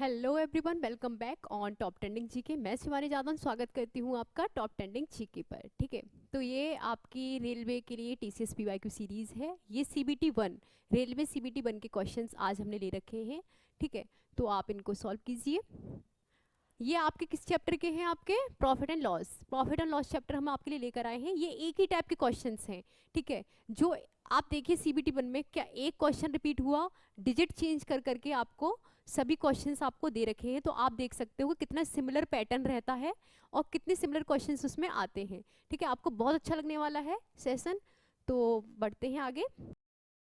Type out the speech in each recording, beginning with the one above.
Hello everyone, welcome back on top trending GK. मैं शिवानी जादव स्वागत करती हूँ आपका टॉप ट्रेंडिंग जीके पर। ठीक है, तो ये आपकी रेलवे के लिए टीसीएस पीवाईक्यू सीरीज़ है। ये सीबीटी 1 रेलवे सीबीटी 1 के क्वेश्चंस आज हमने ले रखे हैं। ठीक है, तो आप इनको सॉल्व कीजिए। ये आपके किस चैप्टर के हैं? आपके profit and loss. Profit and loss chapter हम आपके लिए लेकर आए हैं। ये एक ही टाइप के क्वेश्चंस हैं। ठीक है, जो आप देखिए सीबीटी 1 में क्या एक क्वेश्चन रिपीट हुआ, डिजिट चेंज कर करके आपको सभी क्वेश्चंस आपको दे रखे हैं। तो आप देख सकते हो कि कितना सिमिलर पैटर्न रहता है और कितने सिमिलर क्वेश्चंस उसमें आते हैं। ठीक है, आपको बहुत अच्छा लगने वाला है सेशन। तो बढ़ते हैं आगे।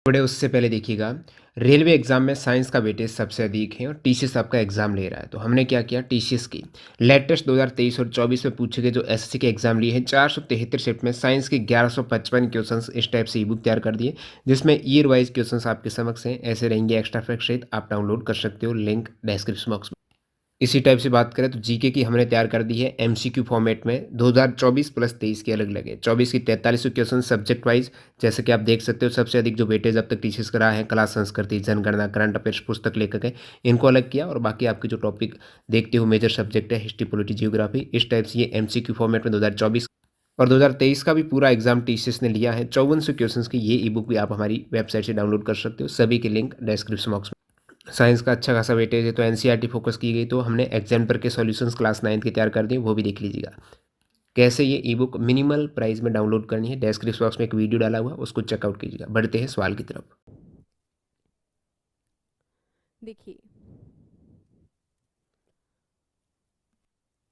बड़े उससे पहले देखिएगा, रेलवे एग्जाम में साइंस का वेटेज सबसे अधिक है और टीसीएस आपका एग्जाम ले रहा है। तो हमने क्या किया, टीसीएस की लेटेस्ट 2023 और 24 में पूछे गए जो एसएससी के एग्जाम लिए हैं 473 शिफ्ट में साइंस के 1155 क्वेश्चंस इस टाइप से ई बुक तैयार कर दिए, जिसमें ईयर वाइज क्वेश्चंस आपके समक्ष हैं। ऐसे रहेंगे, एक्स्ट्रा फैक्ट सहित आप डाउनलोड कर सकते हो, लिंक डिस्क्रिप्शन बॉक्स में। इसी टाइप से बात करें तो जीके की हमने तैयार कर दी है एमसीक्यू फॉर्मेट में 2024 प्लस 23 के अलग अलग है। 24 की 43 क्वेश्चन सब्जेक्ट वाइज, जैसे कि आप देख सकते हो सबसे अधिक जो वेटेज अब तक टीचर्स करा है कला संस्कृति जनगणना करंट अफेयर्स पुस्तक लेखक है, इनको अलग किया। और बाकी आपके जो टॉपिक देखते हो मेजर सब्जेक्ट है हिस्ट्री पॉलिटी जियोग्राफी, इस टाइप से ये एमसीक्यू फॉर्मेट में 2024 और 2023 का भी पूरा एग्जाम टीसीएस ने लिया है। 5400 क्वेश्चन की ये ई बुक भी आप हमारी वेबसाइट से डाउनलोड कर सकते हो, सभी के लिंक डिस्क्रिप्शन बॉक्स में। साइंस का अच्छा खासा वेटेज है तो एनसीईआरटी फोकस की गई, तो हमने एग्जाम्पल के सॉल्यूशंस क्लास 9 के तैयार कर दिए, वो भी देख लीजिएगा। कैसे ये ई बुक मिनिमल प्राइस में डाउनलोड करनी है, डिस्क्रिप्शन बॉक्स में एक वीडियो डाला हुआ, उसको चेकआउट कीजिएगा। बढ़ते हैं सवाल की तरफ। देखिए,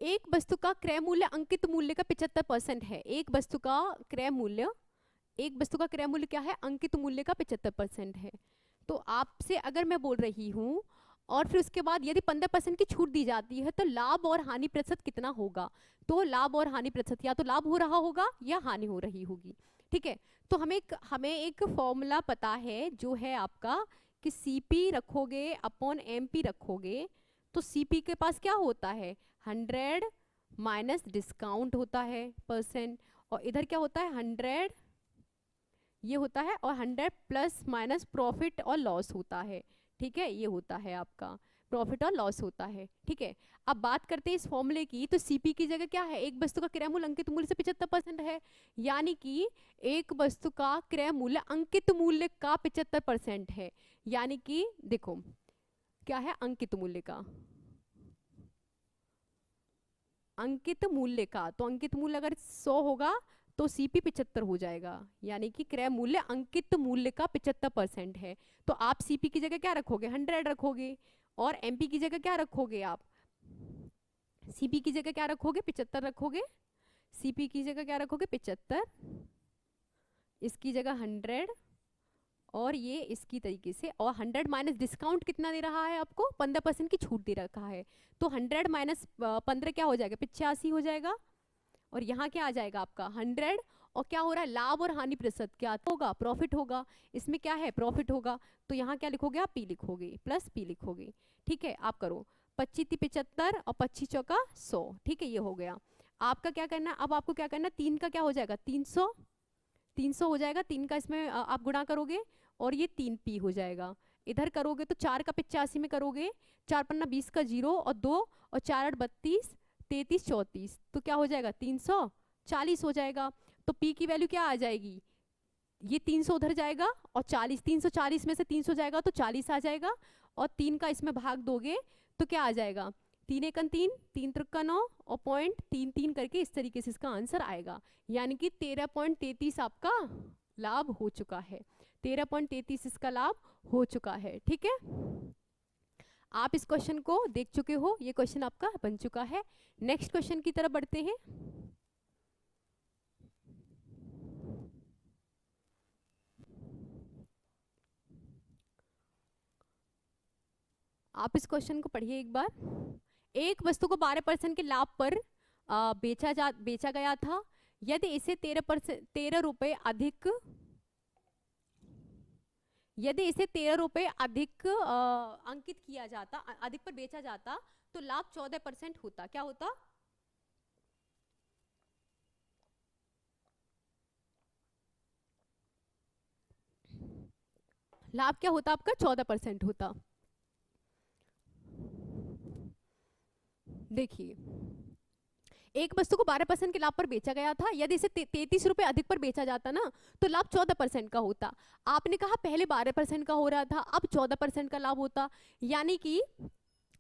एक वस्तु का क्रय मूल्य अंकित मूल्य का 75% है। एक वस्तु का क्रय मूल्य, एक वस्तु का क्रय मूल्य क्या है? अंकित मूल्य का 75% है। तो आपसे अगर मैं बोल रही हूँ और फिर उसके बाद यदि 15% की छूट दी जाती है तो लाभ और हानि प्रतिशत कितना होगा? तो लाभ और हानि प्रतिशत, या तो लाभ हो रहा होगा या हानि हो रही होगी। ठीक है, तो हमें एक फॉर्मूला पता है जो है आपका कि सीपी रखोगे अपॉन एमपी रखोगे तो सीपी के पास क्या होता है? 100 माइनस डिस्काउंट होता है परसेंट, और इधर क्या होता है? 100 ये होता है, और 100 प्लस माइनस प्रॉफिट और लॉस होता है। ठीक है, ये होता है आपका प्रॉफिट और लॉस होता है। ठीक है, अब बात करते हैं इस फॉर्मूले की। तो सीपी की जगह क्या है? एक वस्तु का क्रय मूल्य अंकित मूल्य से 75% है, यानी कि एक वस्तु का क्रय मूल्य अंकित मूल्य का 75% है। यानी कि देखो क्या है अंकित मूल्य का, अंकित मूल्य का, तो अंकित मूल्य अगर 100 होगा तो सीपी 75 हो जाएगा, यानी कि क्रय मूल्य अंकित मूल्य का 75% है। तो आप सीपी की जगह क्या रखोगे? 100 रखोगे, और एमपी की जगह क्या रखोगे? आप सीपी की जगह क्या रखोगे? 75 रखोगे। सीपी की जगह क्या रखोगे? 75, इसकी जगह 100, और ये इसकी तरीके से। और 100 माइनस डिस्काउंट कितना दे रहा है आपको? 15% की छूट दे रखा है। तो 100 माइनस 15 क्या हो जाएगा? 85 हो जाएगा। और यहाँ क्या आ जाएगा आपका? 100। और क्या हो रहा है? लाभ और हानि प्रतिशत क्या होगा? प्रॉफिट होगा। इसमें क्या है? प्रॉफिट होगा। तो यहाँ क्या लिखोगे? आप पी लिखोगे, प्लस पी लिखोगे। ठीक है, आप करो 25 75 और 25 चौका 100। ठीक है, ये हो गया। आपका क्या करना है? अब आपको क्या करना है? 3 का क्या हो जाएगा? 300, 300 हो जाएगा। 3 का इसमें आप गुणा करोगे और ये 3p हो जाएगा। इधर करोगे तो 4 का 85 में करोगे, 4 पन्ना 20 का 0 और 2, और 4 8 32, 33 34, तो क्या हो जाएगा? 340 हो जाएगा। तो p की वैल्यू क्या आ जाएगी? ये 300 उधर जाएगा और 40, 340 में से 300 जाएगा तो 40 आ जाएगा। और 3 का इसमें भाग दोगे तो क्या आ जाएगा? 3 एकन 3, 3 त्रिक्का 9, और पॉइंट 3 3 करके इस तरीके से इसका आंसर आएगा। यानी कि 13.33 आपका लाभ हो चुका है। 13.33 इसका लाभ हो चुका है। ठीक है, आप इस क्वेश्चन को देख चुके हो, ये क्वेश्चन आपका बन चुका है। नेक्स्ट क्वेश्चन की तरफ बढ़ते हैं। आप इस क्वेश्चन को पढ़िए एक बार। एक वस्तु को 12% के लाभ पर बेचा गया था। यदि इसे 13 रुपए अधिक, यदि इसे 13 रुपए अधिक अंकित किया जाता, अधिक पर बेचा जाता, तो लाभ 14% होता। क्या होता? लाभ क्या होता आपका? 14% होता। देखिए, एक वस्तु को 12% के लाभ पर बेचा गया था। यदि इसे 33 रुपए अधिक पर बेचा जाता ना, तो लाभ 14% का होता। आपने कहा पहले 12% का हो रहा था, अब 14% का लाभ होता। यानी कि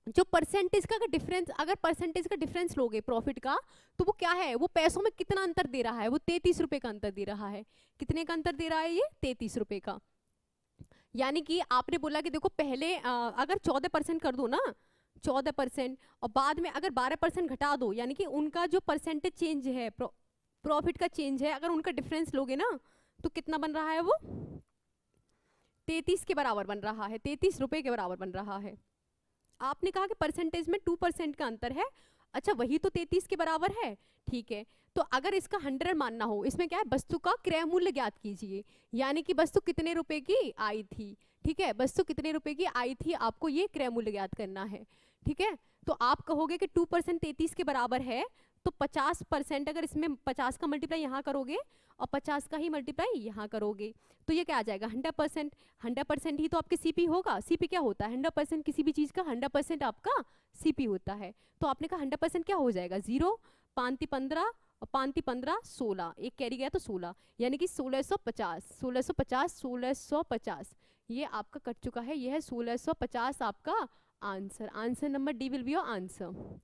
जो परसेंटेज का डिफरेंस, अगर परसेंटेज का डिफरेंस लोगे प्रॉफिट का, तो वो क्या है, वो पैसों में कितना अंतर दे रहा है, वो 33 रुपए का अंतर दे रहा है। कितने का अंतर दे रहा है ये? 33 रुपए का। यानी कि आपने बोला कि देखो पहले अगर 14% कर दो ना, 14%, और बाद में अगर 12% घटा दो, यानी कि उनका जो परसेंटेज चेंज है, प्रॉफिट का चेंज है, अगर उनका डिफरेंस लोगे ना, तो कितना बन रहा है वो? 33 के बराबर बन रहा है, 33 रुपए के बराबर बन रहा है। आपने कहा कि परसेंटेज में 2% का अंतर है। अच्छा, वही तो 33 के बराबर है। ठीक है, तो अगर इसका 100 मानना हो, इसमें क्या है, वस्तु का क्रय मूल्य ज्ञात कीजिए। यानी कि वस्तु कितने रुपए की आई थी। ठीक है, वस्तु कितने रुपए की आई थी, आपको ये क्रय मूल्य ज्ञात करना है। ठीक है, तो आप कहोगे कि 2% 33 के बराबर है, तो 50%, अगर इसमें 50 का मल्टीप्लाई यहाँ करोगे और 50 का ही मल्टीप्लाई यहाँ करोगे, तो ये क्या आ जाएगा? 100%। 100% ही तो आपके सीपी होगा। सीपी क्या होता है? 100%। किसी भी चीज़ का 100% आपका सीपी होता है। तो आपने कहा 100% क्या हो जाएगा? 0, 5 15 और 5 15 16, एक कैरी गया तो 16, यानी कि 1650। 1650, 1650 ये आपका कट चुका है। ये है 1650 आपका answer. Answer number D will be your answer.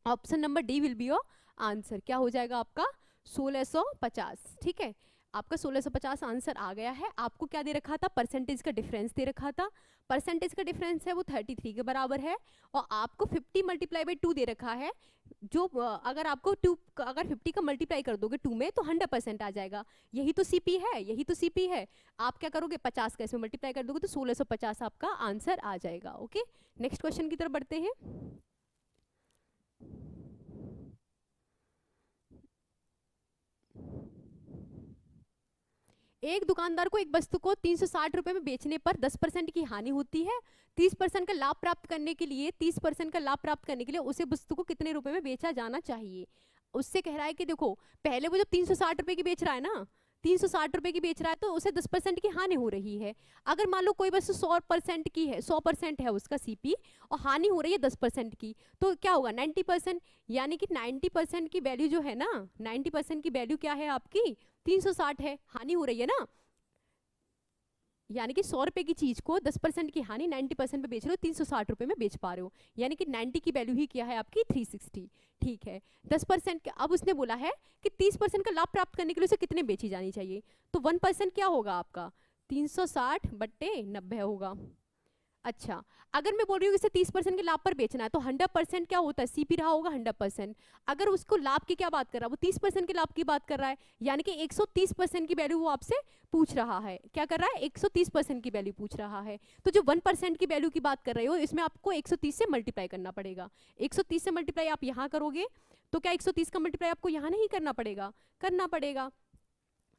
Option number D will be your answer. क्या हो जाएगा आपका? 1650। ठीक है, आपका 1650 आंसर आ गया है। आपको क्या दे रखा था? परसेंटेज का डिफरेंस दे रखा था। परसेंटेज का डिफरेंस है वो 33 के बराबर है, और आपको 50 मल्टीप्लाई बाई 2 दे रखा है। जो अगर आपको 2, अगर 50 का मल्टीप्लाई कर दोगे 2 में, तो 100% आ जाएगा। यही तो सीपी है, यही तो सीपी है। आप क्या करोगे? 50 का इसमें मल्टीप्लाई कर दोगे तो 1650 आपका आंसर आ जाएगा। ओके, नेक्स्ट क्वेश्चन की तरफ बढ़ते हैं। एक दुकानदार को एक वस्तु को 360 रुपए में बेचने पर 10% की हानि होती है। 30% का लाभ प्राप्त करने के लिए 30% का लाभ प्राप्त करने के लिए उसे वस्तु को कितने रुपए में बेचा जाना चाहिए? उससे कह रहा है कि देखो, पहले वो जब 360 रुपए की बेच रहा है ना, 360 रुपए की बेच रहा है, तो उसे 10% की हानि हो रही है। अगर मान लो कोई वस्तु 100% की है, 100% है उसका सीपी, और हानि हो रही है 10% की, तो क्या होगा? 90%। यानी कि 90% की वैल्यू जो है ना, 90% की वैल्यू क्या है आपकी? 360 है। हानि हो रही है ना, यानी कि 100 रुपए की चीज को 10% की हानि 90% पे बेच रहे हो, 360 रुपए में बेच पा रहे हो। यानी कि 90 की वैल्यू ही क्या है आपकी? 360। ठीक है, 10% अब उसने बोला है कि 30% का लाभ प्राप्त करने के लिए उसे कितने बेची जानी चाहिए? तो 1% क्या होगा आपका? 360 बट्टे 90 होगा। अच्छा, अगर मैं बोल रही हूँ इसे 30% के लाभ पर बेचना है, तो 100% क्या होता है? सीपी रहा होगा 100%। अगर उसको लाभ की क्या बात कर रहा है? वो 30% के लाभ की बात कर रहा है, यानी कि 130% की वैल्यू वो आपसे पूछ रहा है। क्या कर रहा है? 130% की वैल्यू पूछ रहा है। तो जो 1% की वैल्यू की बात कर रहे हो, इसमें आपको 130 से मल्टीप्लाई करना पड़ेगा। 130 से मल्टीप्लाई आप यहाँ करोगे, तो क्या 130 का मल्टीप्लाई आपको यहाँ नहीं करना पड़ेगा? करना पड़ेगा।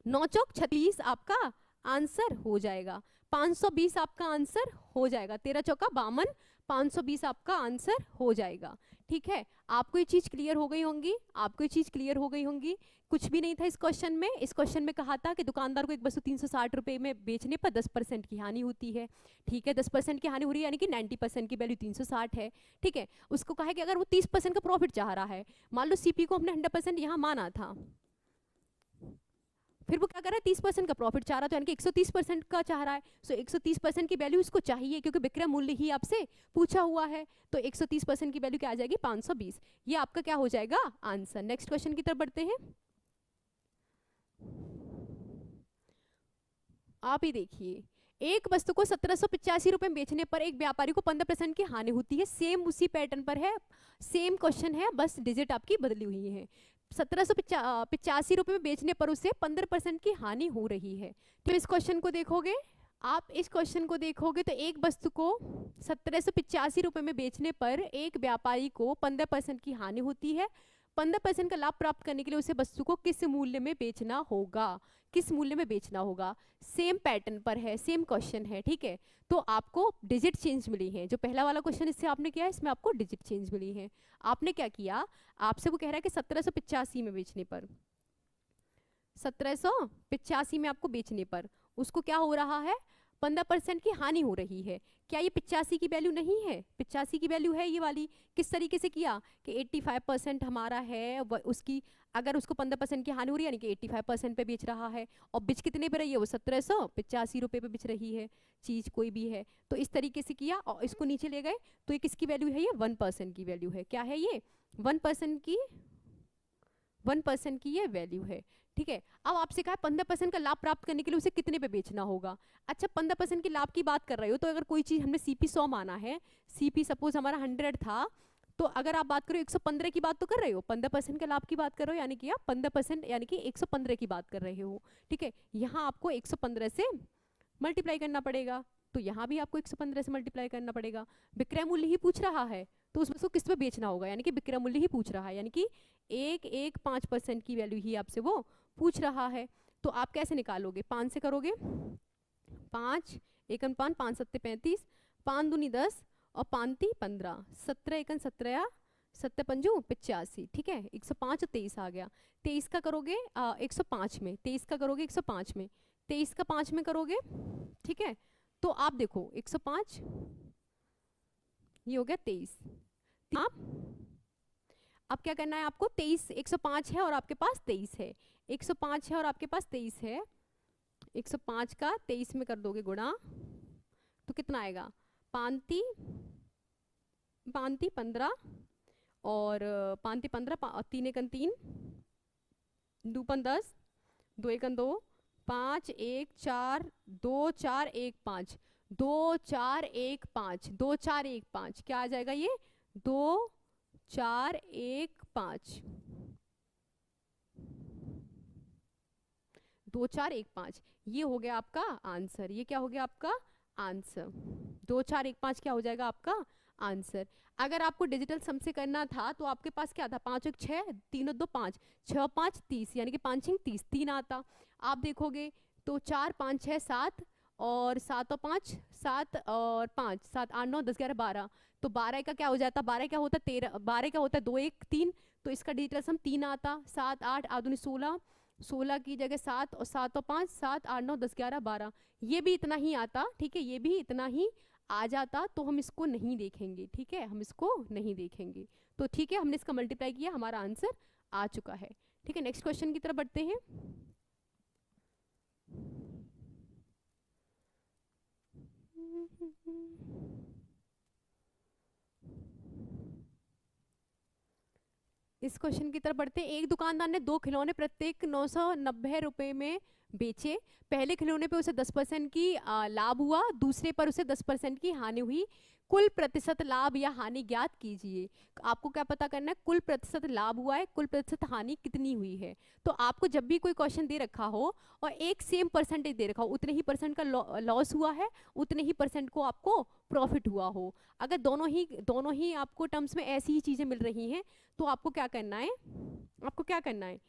9 चौक 36 आपका आंसर हो जाएगा। 520 आपका आंसर हो जाएगा। 13 चौका 52, 520 आपका आंसर हो जाएगा। ठीक है, आपको ये चीज क्लियर हो गई होंगी, आपको ये चीज क्लियर हो गई होंगी। कुछ भी नहीं था इस क्वेश्चन में। इस क्वेश्चन में कहा था कि दुकानदार को एक वस्तु 360 रुपए में बेचने पर 10% की हानि होती है। ठीक है, 10% की हानि हो रही है, यानी कि 90% की वैल्यू 360 है। ठीक है, उसको कहा कि अगर वो 30% का प्रॉफिट चाह रहा है, मान लो सीपी को हमने 100% यहाँ माना था, फिर वो क्या कर रहा है? 30% का प्रॉफिट चाह रहा है, तो यानी कि 130% का चाह रहा है। सो 130% की वैल्यू इसको चाहिए, क्योंकि विक्रय मूल्य ही आपसे पूछा हुआ है। तो 130% की वैल्यू क्या आ जाएगी? 520। ये आपका क्या हो जाएगा? आंसर। नेक्स्ट क्वेश्चन की तरफ बढ़ते हैं। आप ही देखिए, एक वस्तु को 1785 रुपए में बेचने पर एक व्यापारी को 15% की हानि होती है। सेम उसी पैटर्न पर है, सेम क्वेश्चन है, बस डिजिट आपकी बदली हुई है। 1785 रुपए में बेचने पर उसे 15% की हानि हो रही है। तो इस क्वेश्चन को देखोगे, आप इस क्वेश्चन को देखोगे, तो एक वस्तु को 1785 रुपए में बेचने पर एक व्यापारी को 15% की हानि होती है। 15% का लाभ प्राप्त करने के लिए उसे वस्तु को किस मूल्य में बेचना होगा? किस मूल्य में बेचना होगा? सेम पैटर्न पर है, सेम क्वेश्चन है। ठीक है, तो आपको डिजिट चेंज मिली है। जो पहला वाला क्वेश्चन इससे आपने किया, इसमें आपको डिजिट चेंज मिली है। आपने क्या किया? आपसे वो कह रहा है कि 1785 में बेचने पर, 1785 में आपको बेचने पर उसको क्या हो रहा है? 15% की हानि हो रही है। क्या ये 85 की वैल्यू नहीं है? 85 की वैल्यू है ये वाली। किस तरीके से किया कि 85% हमारा है उसकी, अगर उसको 15% की हानि हो रही है यानी कि 85% पे बेच रहा है, और बिच कितने पे रही है? वो 1785 रुपये पे बिच रही है चीज़ कोई भी है। तो इस तरीके से किया और इसको नीचे ले गए। तो ये किसकी वैल्यू है? ये 1% की वैल्यू है। क्या है ये? 1% की ये वैल्यू है। ठीक है, अब आपसे कहा 15% का लाभ प्राप्त करने के लिए उसे कितने पे बेचना होगा। अच्छा, 15% के लाभ की बात कर रहे हो तो अगर कोई चीज़ हमने सीपी 100 माना है, सीपी सपोज हमारा 100 था, तो अगर आप बात करो 115 की बात तो कर रहे हो, 15% के लाभ की बात कर रहे हो, यानी कि आप 15% यानी कि 115 की बात कर रहे हो। ठीक है, यहाँ आपको 115 से मल्टीप्लाई करना पड़ेगा, तो यहाँ भी आपको 115 से मल्टीप्लाई करना पड़ेगा। विक्रय मूल्य ही पूछ रहा है तो उसमें उसको किस पे बेचना होगा, यानी कि विक्रय मूल्य ही पूछ रहा है, यानी कि 1.5% की वैल्यू ही आपसे वो पूछ रहा है। तो आप कैसे निकालोगे? 5 से करोगे, 5 एकन 5, 5 सत्ते 35, 5 दूनी 10 और 5 ती 15, 17 एकन 17, 7 पंजू 85। ठीक है, 105 और 23 आ गया। 23 का करोगे 105 में, 23 का करोगे 105 में, 23 का 5 में करोगे। ठीक है, तो आप देखो 105 ये हो गया 23। अब क्या करना है आपको? 23, 105 है और आपके पास 23 है, 105 है और आपके पास 23 है, 105 का 23 में कर दोगे गुणा तो कितना आएगा? 5 15 और 5 15, 3 एकन 3, 2 पन 10, 2 एकन 2, 5 1 4 2 4 1 5, 2 4 1 5, 2 4 1 5, क्या आ जाएगा ये? 2 4 1 5, 2 4 1 5, ये हो गया आपका आंसर। ये क्या हो गया आपका आंसर? 2 4 1 5 क्या हो जाएगा आपका आंसर? अगर आपको डिजिटल सम से करना था तो आपके पास क्या था? 5 1 6, 3 2 5, 6 5 30, यानी कि 5 6 30, 3 आता। आप देखोगे तो 4 5 6 7 और 7 और 5 7 और 5 7 8 9 10 11 12, तो 12 का क्या हो जाता? 12 क्या होता? 13, 12 क्या होता है? 2 1 3, तो इसका डिजिटल सम 3 आता। 7 8 8 16, 16 की जगह 7 और 7 और 5 7 8 9 10 11 12, ये भी इतना ही आता। ठीक है, ये भी इतना ही आ जाता, तो हम इसको नहीं देखेंगे। ठीक है, हम इसको नहीं देखेंगे। तो ठीक है, हमने इसका मल्टीप्लाई किया, हमारा आंसर आ चुका है। ठीक है, नेक्स्ट क्वेश्चन की तरफ बढ़ते हैं। इस क्वेश्चन की तरफ बढ़ते हैं। एक दुकानदार ने 2 खिलौने प्रत्येक 990 रुपए में बेचे। पहले खिलौने पे उसे 10% की लाभ हुआ, दूसरे पर उसे 10% की हानि हुई। कुल प्रतिशत लाभ या हानि ज्ञात कीजिए। आपको क्या पता करना है? कुल प्रतिशत लाभ हुआ है, कुल प्रतिशत हानि कितनी हुई है। तो आपको जब भी कोई क्वेश्चन दे रखा हो और एक सेम परसेंटेज दे रखा हो, उतने ही परसेंट का लॉस हुआ है, उतने ही परसेंट को आपको प्रॉफिट हुआ हो, अगर दोनों ही आपको टर्म्स में ऐसी ही चीजें मिल रही हैं, तो आपको क्या करना है? आपको क्या करना है?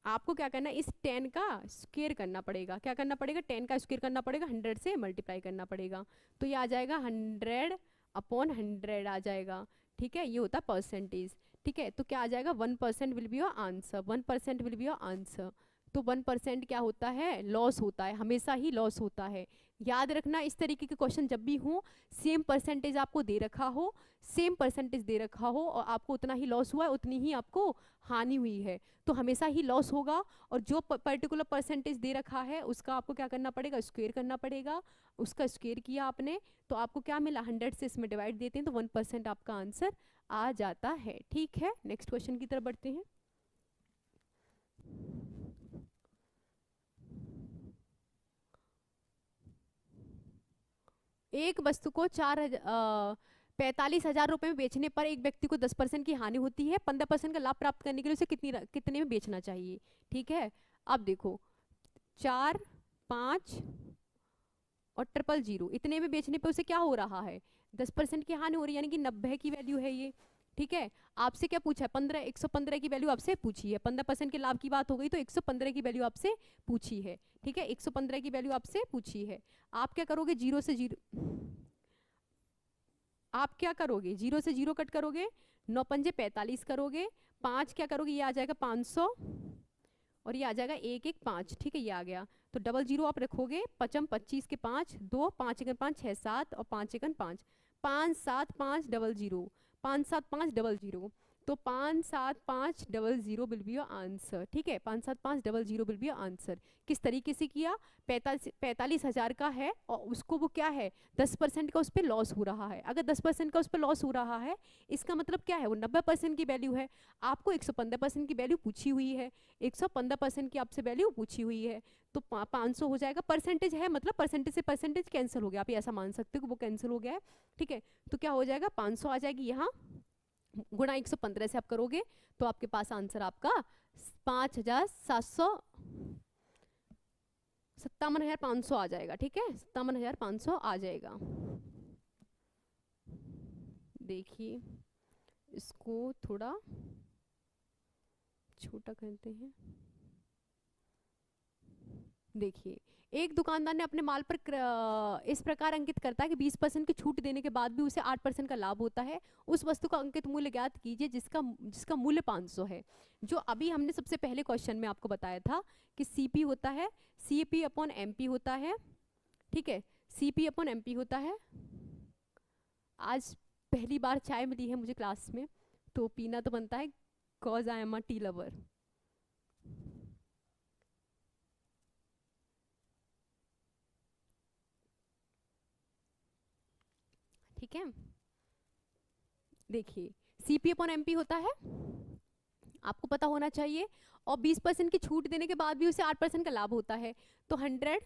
आपको क्या करना है? इस 10 का स्क्वायर करना पड़ेगा। क्या करना पड़ेगा? 10 का स्क्वायर करना पड़ेगा, 100 से मल्टीप्लाई करना पड़ेगा, तो ये आ जाएगा 100/100 आ जाएगा। ठीक है, ये होता है परसेंटेज। ठीक है, तो क्या आ जाएगा? 1% will be your answer, 1% will be your answer. तो 1% क्या होता है? लॉस होता है, हमेशा ही लॉस होता है। याद रखना, इस तरीके के क्वेश्चन जब भी हो, सेम परसेंटेज आपको दे रखा हो, सेम परसेंटेज दे रखा हो और आपको उतना ही लॉस हुआ है, उतनी ही आपको हानि हुई है, तो हमेशा ही लॉस होगा। और जो पर्टिकुलर परसेंटेज दे रखा है उसका आपको क्या करना पड़ेगा? स्क्वायर करना पड़ेगा। उसका स्क्वायर किया आपने तो आपको क्या मिला? 100 से इसमें डिवाइड देते हैं तो 1% आपका आंसर आ जाता है। ठीक है, नेक्स्ट क्वेश्चन की तरफ बढ़ते हैं। एक वस्तु को 45,000 रुपए में बेचने पर एक व्यक्ति को 10% की हानि होती है। 15% का लाभ प्राप्त करने के लिए उसे कितने में बेचना चाहिए? ठीक है, अब देखो 4 5 और 000 इतने में बेचने पे उसे क्या हो रहा है? 10% की हानि हो रही है, यानी कि 90 की वैल्यू है ये। ठीक है, आपसे क्या पूछा है? 115 की वैल्यू आपसे पूछी है। 15% के लाभ की बात हो गई तो 115 की वैल्यू आपसे पूछी है। ठीक है, 115 की वैल्यू आपसे पूछी है। आप क्या करोगे? 0 से 0, आप क्या करोगे? 0 से 0 कट करोगे, 9 पंजे 45 करोगे, 5 क्या करोगे? ये आ जाएगा 500 और ये आ जाएगा 1 1 5। ठीक है, ये आ गया। तो डबल जीरो आप रखोगे, पचम 25 के 5, 2, 5 एकन 5, 6 7 और 5 एकन 5, 5 7 5 डबल जीरो, 5 7 5 डबल जीरो, तो 5 7 5 double zero will be your answer. ठीक है, 5 7 5 double zero will be your answer. किस तरीके से किया, 45,000 का है और उसको वो क्या है 10% का उस पर लॉस हो रहा है। अगर 10% का उस पर लॉस हो रहा है इसका मतलब क्या है, वो 90% की वैल्यू है। आपको 115% की वैल्यू पूछी हुई है, 115% की आपसे वैल्यू पूछी हुई है, तो 500 हो जाएगा। परसेंटेज है मतलब परसेंटेज से परसेंटेज कैंसिल हो गया, आप ऐसा मान सकते हो कि वो कैंसिल हो गया है। ठीक है, तो क्या हो जाएगा, 500 आ जाएगी यहाँ, गुणा 115 से आप करोगे तो आपके पास आंसर आपका 57,500 आ जाएगा। ठीक है, 57,500 आ जाएगा। देखिए इसको थोड़ा छोटा करते हैं। देखिए, एक दुकानदार ने अपने माल पर इस प्रकार अंकित करता है कि 20% की छूट देने के बाद भी उसे 8% का लाभ होता है। उस वस्तु का अंकित मूल्य ज्ञात कीजिए जिसका जिसका मूल्य 500 है। जो अभी हमने सबसे पहले क्वेश्चन में आपको बताया था कि सीपी होता है, सीपी अपॉन एमपी होता है। ठीक है, सीपी अपॉन एमपी होता है। आज पहली बार चाय मिली है मुझे क्लास में, तो पीना तो बनता है, cause I am a tea lover. ठीक है, देखिए सीपी अपॉन एमपी होता है, आपको पता होना चाहिए, और 20% की छूट देने के बाद भी उसे 8% का लाभ होता है, तो 100।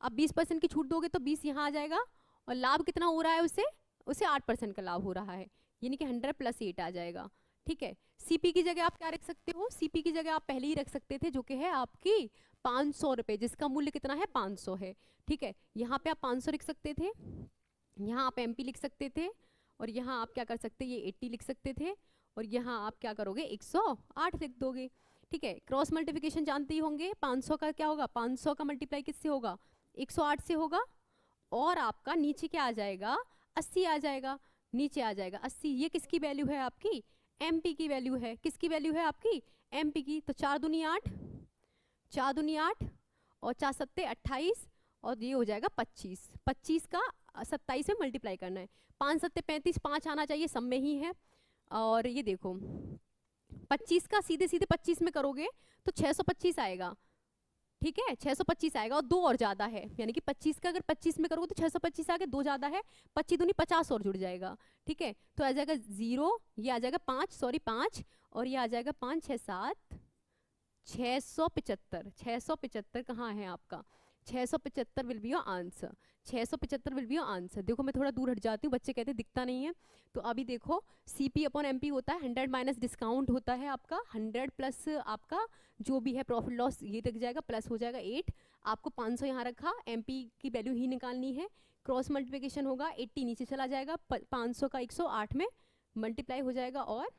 अब 20% की छूट दोगे तो 20 यहाँ आ जाएगा, और लाभ कितना हो रहा है उसे, उसे 8% का लाभ हो रहा है, यानी कि 100 + 8 आ जाएगा। ठीक है, सीपी की जगह आप क्या रख सकते हो, सीपी की जगह आप पहले ही रख सकते थे जो कि है आपकी 500 रुपये, जिसका मूल्य कितना है 500 है। ठीक है, यहाँ पे आप 500 लिख सकते थे, यहाँ आप एमपी लिख सकते थे, और यहाँ आप क्या कर सकते, ये 80 लिख सकते थे, और यहाँ आप क्या करोगे 108 लिख दोगे। ठीक है, क्रॉस मल्टीप्लिकेशन जानते ही होंगे, 500 का क्या होगा, 500 का मल्टीप्लाई किससे होगा, 108 से होगा, और आपका नीचे क्या आ जाएगा 80 आ जाएगा, नीचे आ जाएगा 80। ये किसकी वैल्यू है आपकी, एमपी की वैल्यू है। किसकी वैल्यू है आपकी, एमपी की। तो 4 दूनी 8, 4 दूनी 8 और 4 सत्ते 28, और ये हो जाएगा 25। 25 का 27 में मल्टीप्लाई करना है, 5 सत्ते 35, 5 आना चाहिए, सब में ही है। और ये देखो 25 का सीधे सीधे 25 में करोगे तो 625 आएगा। ठीक है, 625 आएगा, और 2 और ज्यादा है, यानी कि 25 का अगर 25 में करोगे तो 625 आगे 2 ज्यादा है, 25 दूनी 50 और जुड़ जाएगा। ठीक है, तो आ जाएगा 0, ये आ जाएगा 5, सॉरी 5, और ये आ जाएगा 5 6 7 675। 675 कहाँ है आपका, 675 will be your answer. 675 will be your answer. देखो मैं थोड़ा दूर हट जाती हूँ, बच्चे कहते हैं दिखता नहीं है, तो अभी देखो सीपी अपॉन एमपी होता है 100 माइनस डिस्काउंट होता है आपका 100 प्लस आपका जो भी है प्रॉफिट लॉस, ये लग जाएगा, प्लस हो जाएगा 8। आपको 500 यहाँ रखा, एमपी की वैल्यू ही निकालनी है, क्रॉस मल्टीप्लिकेशन होगा, 80 नीचे चला जाएगा, 500 का 108 में मल्टीप्लाई हो जाएगा, और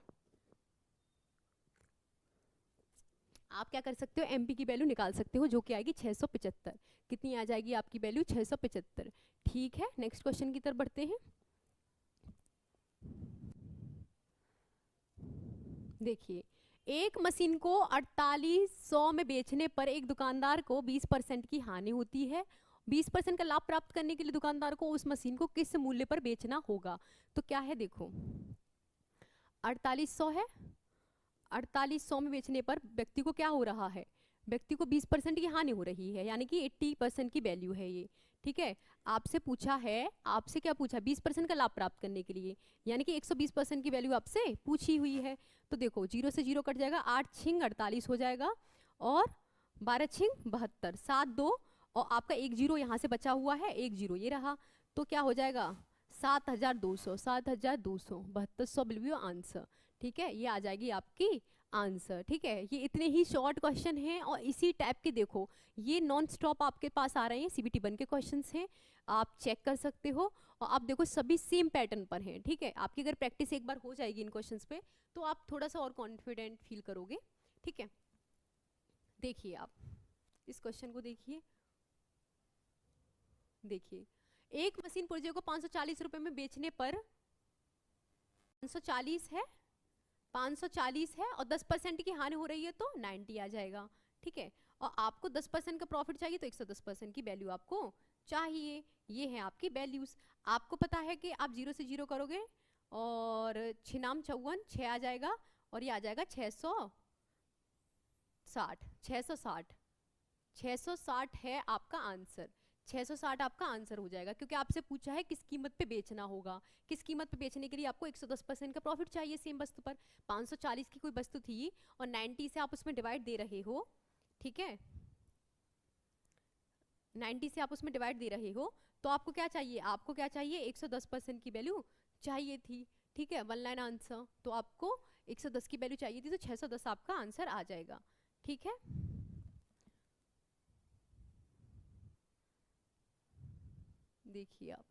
आप क्या कर सकते हो, एमपी की वैल्यू निकाल सकते हो जो कि आएगी 675। कितनी आ जाएगी आपकी वैल्यू, 675। ठीक है, नेक्स्ट क्वेश्चन की तरफ बढ़ते हैं। देखिए, एक मशीन को 4800 में बेचने पर एक दुकानदार को 20% की हानि होती है। 20% का लाभ प्राप्त करने के लिए दुकानदार को उस मशीन को किस मूल्य पर बेचना होगा। तो क्या है, देखो 4800 है, 4800 में बेचने पर व्यक्ति को क्या हो रहा है, व्यक्ति को 20% की हानि हो रही है, यानी कि 80% की वैल्यू है ये। ठीक है, आपसे पूछा है, आपसे क्या पूछा, 20% का लाभ प्राप्त करने के लिए, यानी कि 120% की वैल्यू आपसे पूछी हुई है। तो देखो 0 से 0 कट जाएगा, 8 छिंग 48 हो जाएगा, और 12 छिंग 72, 7 2, और आपका 1 0 यहाँ से बचा हुआ है, 1 0 ये रहा, तो क्या हो जाएगा 7200, 7200, 7200 विल बी योर आंसर। ठीक है, ये आ जाएगी आपकी आंसर। ठीक है, ये इतने ही शॉर्ट क्वेश्चन हैं, और इसी टाइप के देखो ये नॉन स्टॉप आपके पास आ रहे हैं, सीबीटी 1 के क्वेश्चंस हैं, आप चेक कर सकते हो, और आप देखो सभी सेम पैटर्न पर हैं। ठीक है, आपकी अगर प्रैक्टिस एक बार हो जाएगी इन क्वेश्चंस पे तो आप थोड़ा सा और कॉन्फिडेंट फील करोगे। ठीक है, देखिए आप इस क्वेश्चन को देखिए, देखिए एक मशीन पुर्जे को 540 रुपए में बेचने पर 540 है, 540 है, और 10% की हानि हो रही है तो 90 आ जाएगा। ठीक है, और आपको 10% का प्रॉफिट चाहिए तो 110% की वैल्यू आपको चाहिए। ये है आपकी वैल्यूज। आपको पता है कि आप 0 से 0 करोगे और 6 नाम 54 6 आ जाएगा और ये आ जाएगा 660 660 660 है आपका आंसर। 660 आपका आंसर हो जाएगा क्योंकि आपसे पूछा है किस कीमत पे बेचना होगा। किस कीमत पे बेचने के लिए आपको 110% का प्रॉफिट चाहिए सेम वस्तु पर। 540 की कोई वस्तु थी और 90 से आप उसमें डिवाइड दे रहे हो, ठीक है, 90 से आप उसमें डिवाइड दे रहे हो, तो आपको क्या चाहिए, आपको क्या चाहिए, 110% की वैल्यू चाहिए थी, ठीक है, वन लाइन आंसर। तो आपको 110 की वैल्यू चाहिए थी तो 610 आपका आंसर आ जाएगा, ठीक है। देखिए आप,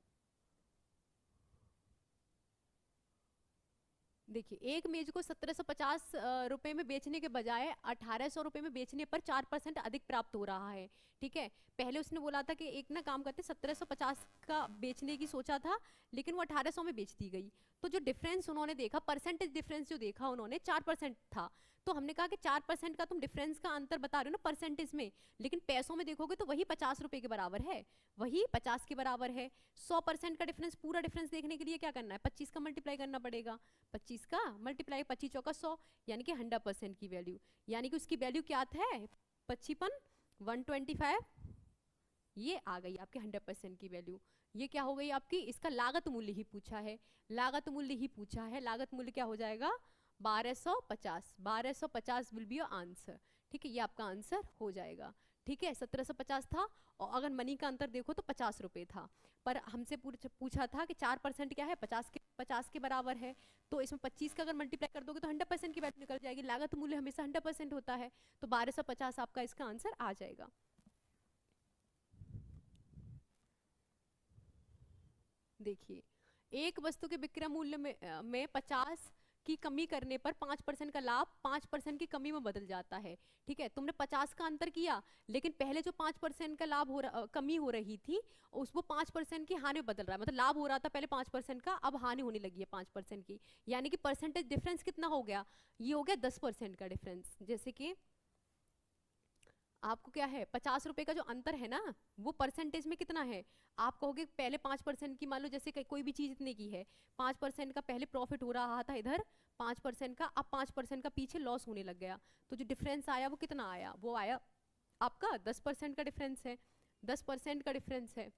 देखिए एक मेज को 1750 रुपए में बेचने के बजाय 1800 रुपए में बेचने पर 4% अधिक प्राप्त हो रहा है, ठीक है। पहले उसने बोला था कि एक ना काम करते 1750 का बेचने की सोचा था लेकिन वो 1800 में बेच दी गई। तो जो डिफरेंस उन्होंने देखा, परसेंटेज डिफरेंस जो देखा उन्होंने 4% था। तो हमने कहा कि 4% का तुम डिफरेंस का अंतर बता रहे हो ना परसेंटेज में, लेकिन पैसों में देखोगे तो वही 50 रुपए के बराबर है, वही 50 के बराबर है। 100% का डिफरेंस, पूरा डिफरेंस देखने के लिए क्या करना है, 25 का मल्टीप्लाई करना पड़ेगा। 25 का मल्टीप्लाई 25 चौका 100 यानी कि 100% की वैल्यू, यानी कि उसकी वैल्यू क्या है 55 125, ये आ गई आपके 100% की वैल्यू। ये क्या हो गई आपकी, इसका लागत मूल्य ही पूछा है, लागत मूल्य ही पूछा है। लागत मूल्य क्या हो जाएगा 1250, 1250 विल बी योर आंसर, ठीक है, ये आपका आंसर हो जाएगा, ठीक है। 1750 था और अगर मनी का अंतर देखो तो 50 रुपए था, पर हमसे पूछा था कि 4% क्या है 50 के बराबर है, तो इसमें 25 का अगर मल्टीप्लाई कर दोगे तो 100% की वैल्यू निकल जाएगी। लागत मूल्य हमेशा 100% होता है, तो 1250 आपका इसका आंसर आ जाएगा। देखिए एक वस्तु के विक्रय मूल्य में 50 की कमी करने पर 5% का लाभ 5% की कमी में बदल जाता है, ठीक है। तुमने 50 का अंतर किया लेकिन पहले जो 5% का लाभ कमी हो रही थी उसको 5% की हानि में बदल रहा है, मतलब लाभ हो रहा था पहले 5% का, अब हानि होने लगी है 5% की, यानी कि परसेंटेज डिफरेंस कितना हो गया, ये हो गया 10% का डिफरेंस। जैसे कि आपको क्या है 50 रुपए का जो अंतर है ना वो परसेंटेज में कितना है, आप कहोगे पहले 5% की, मान लो जैसे कोई भी चीज इतने की है, 5% का पहले प्रॉफिट हो रहा था इधर 5% का, अब 5% का पीछे लॉस होने लग गया, तो जो डिफरेंस आया वो कितना आया, वो आया आपका 10% का डिफरेंस है, 10% का डिफरेंस है।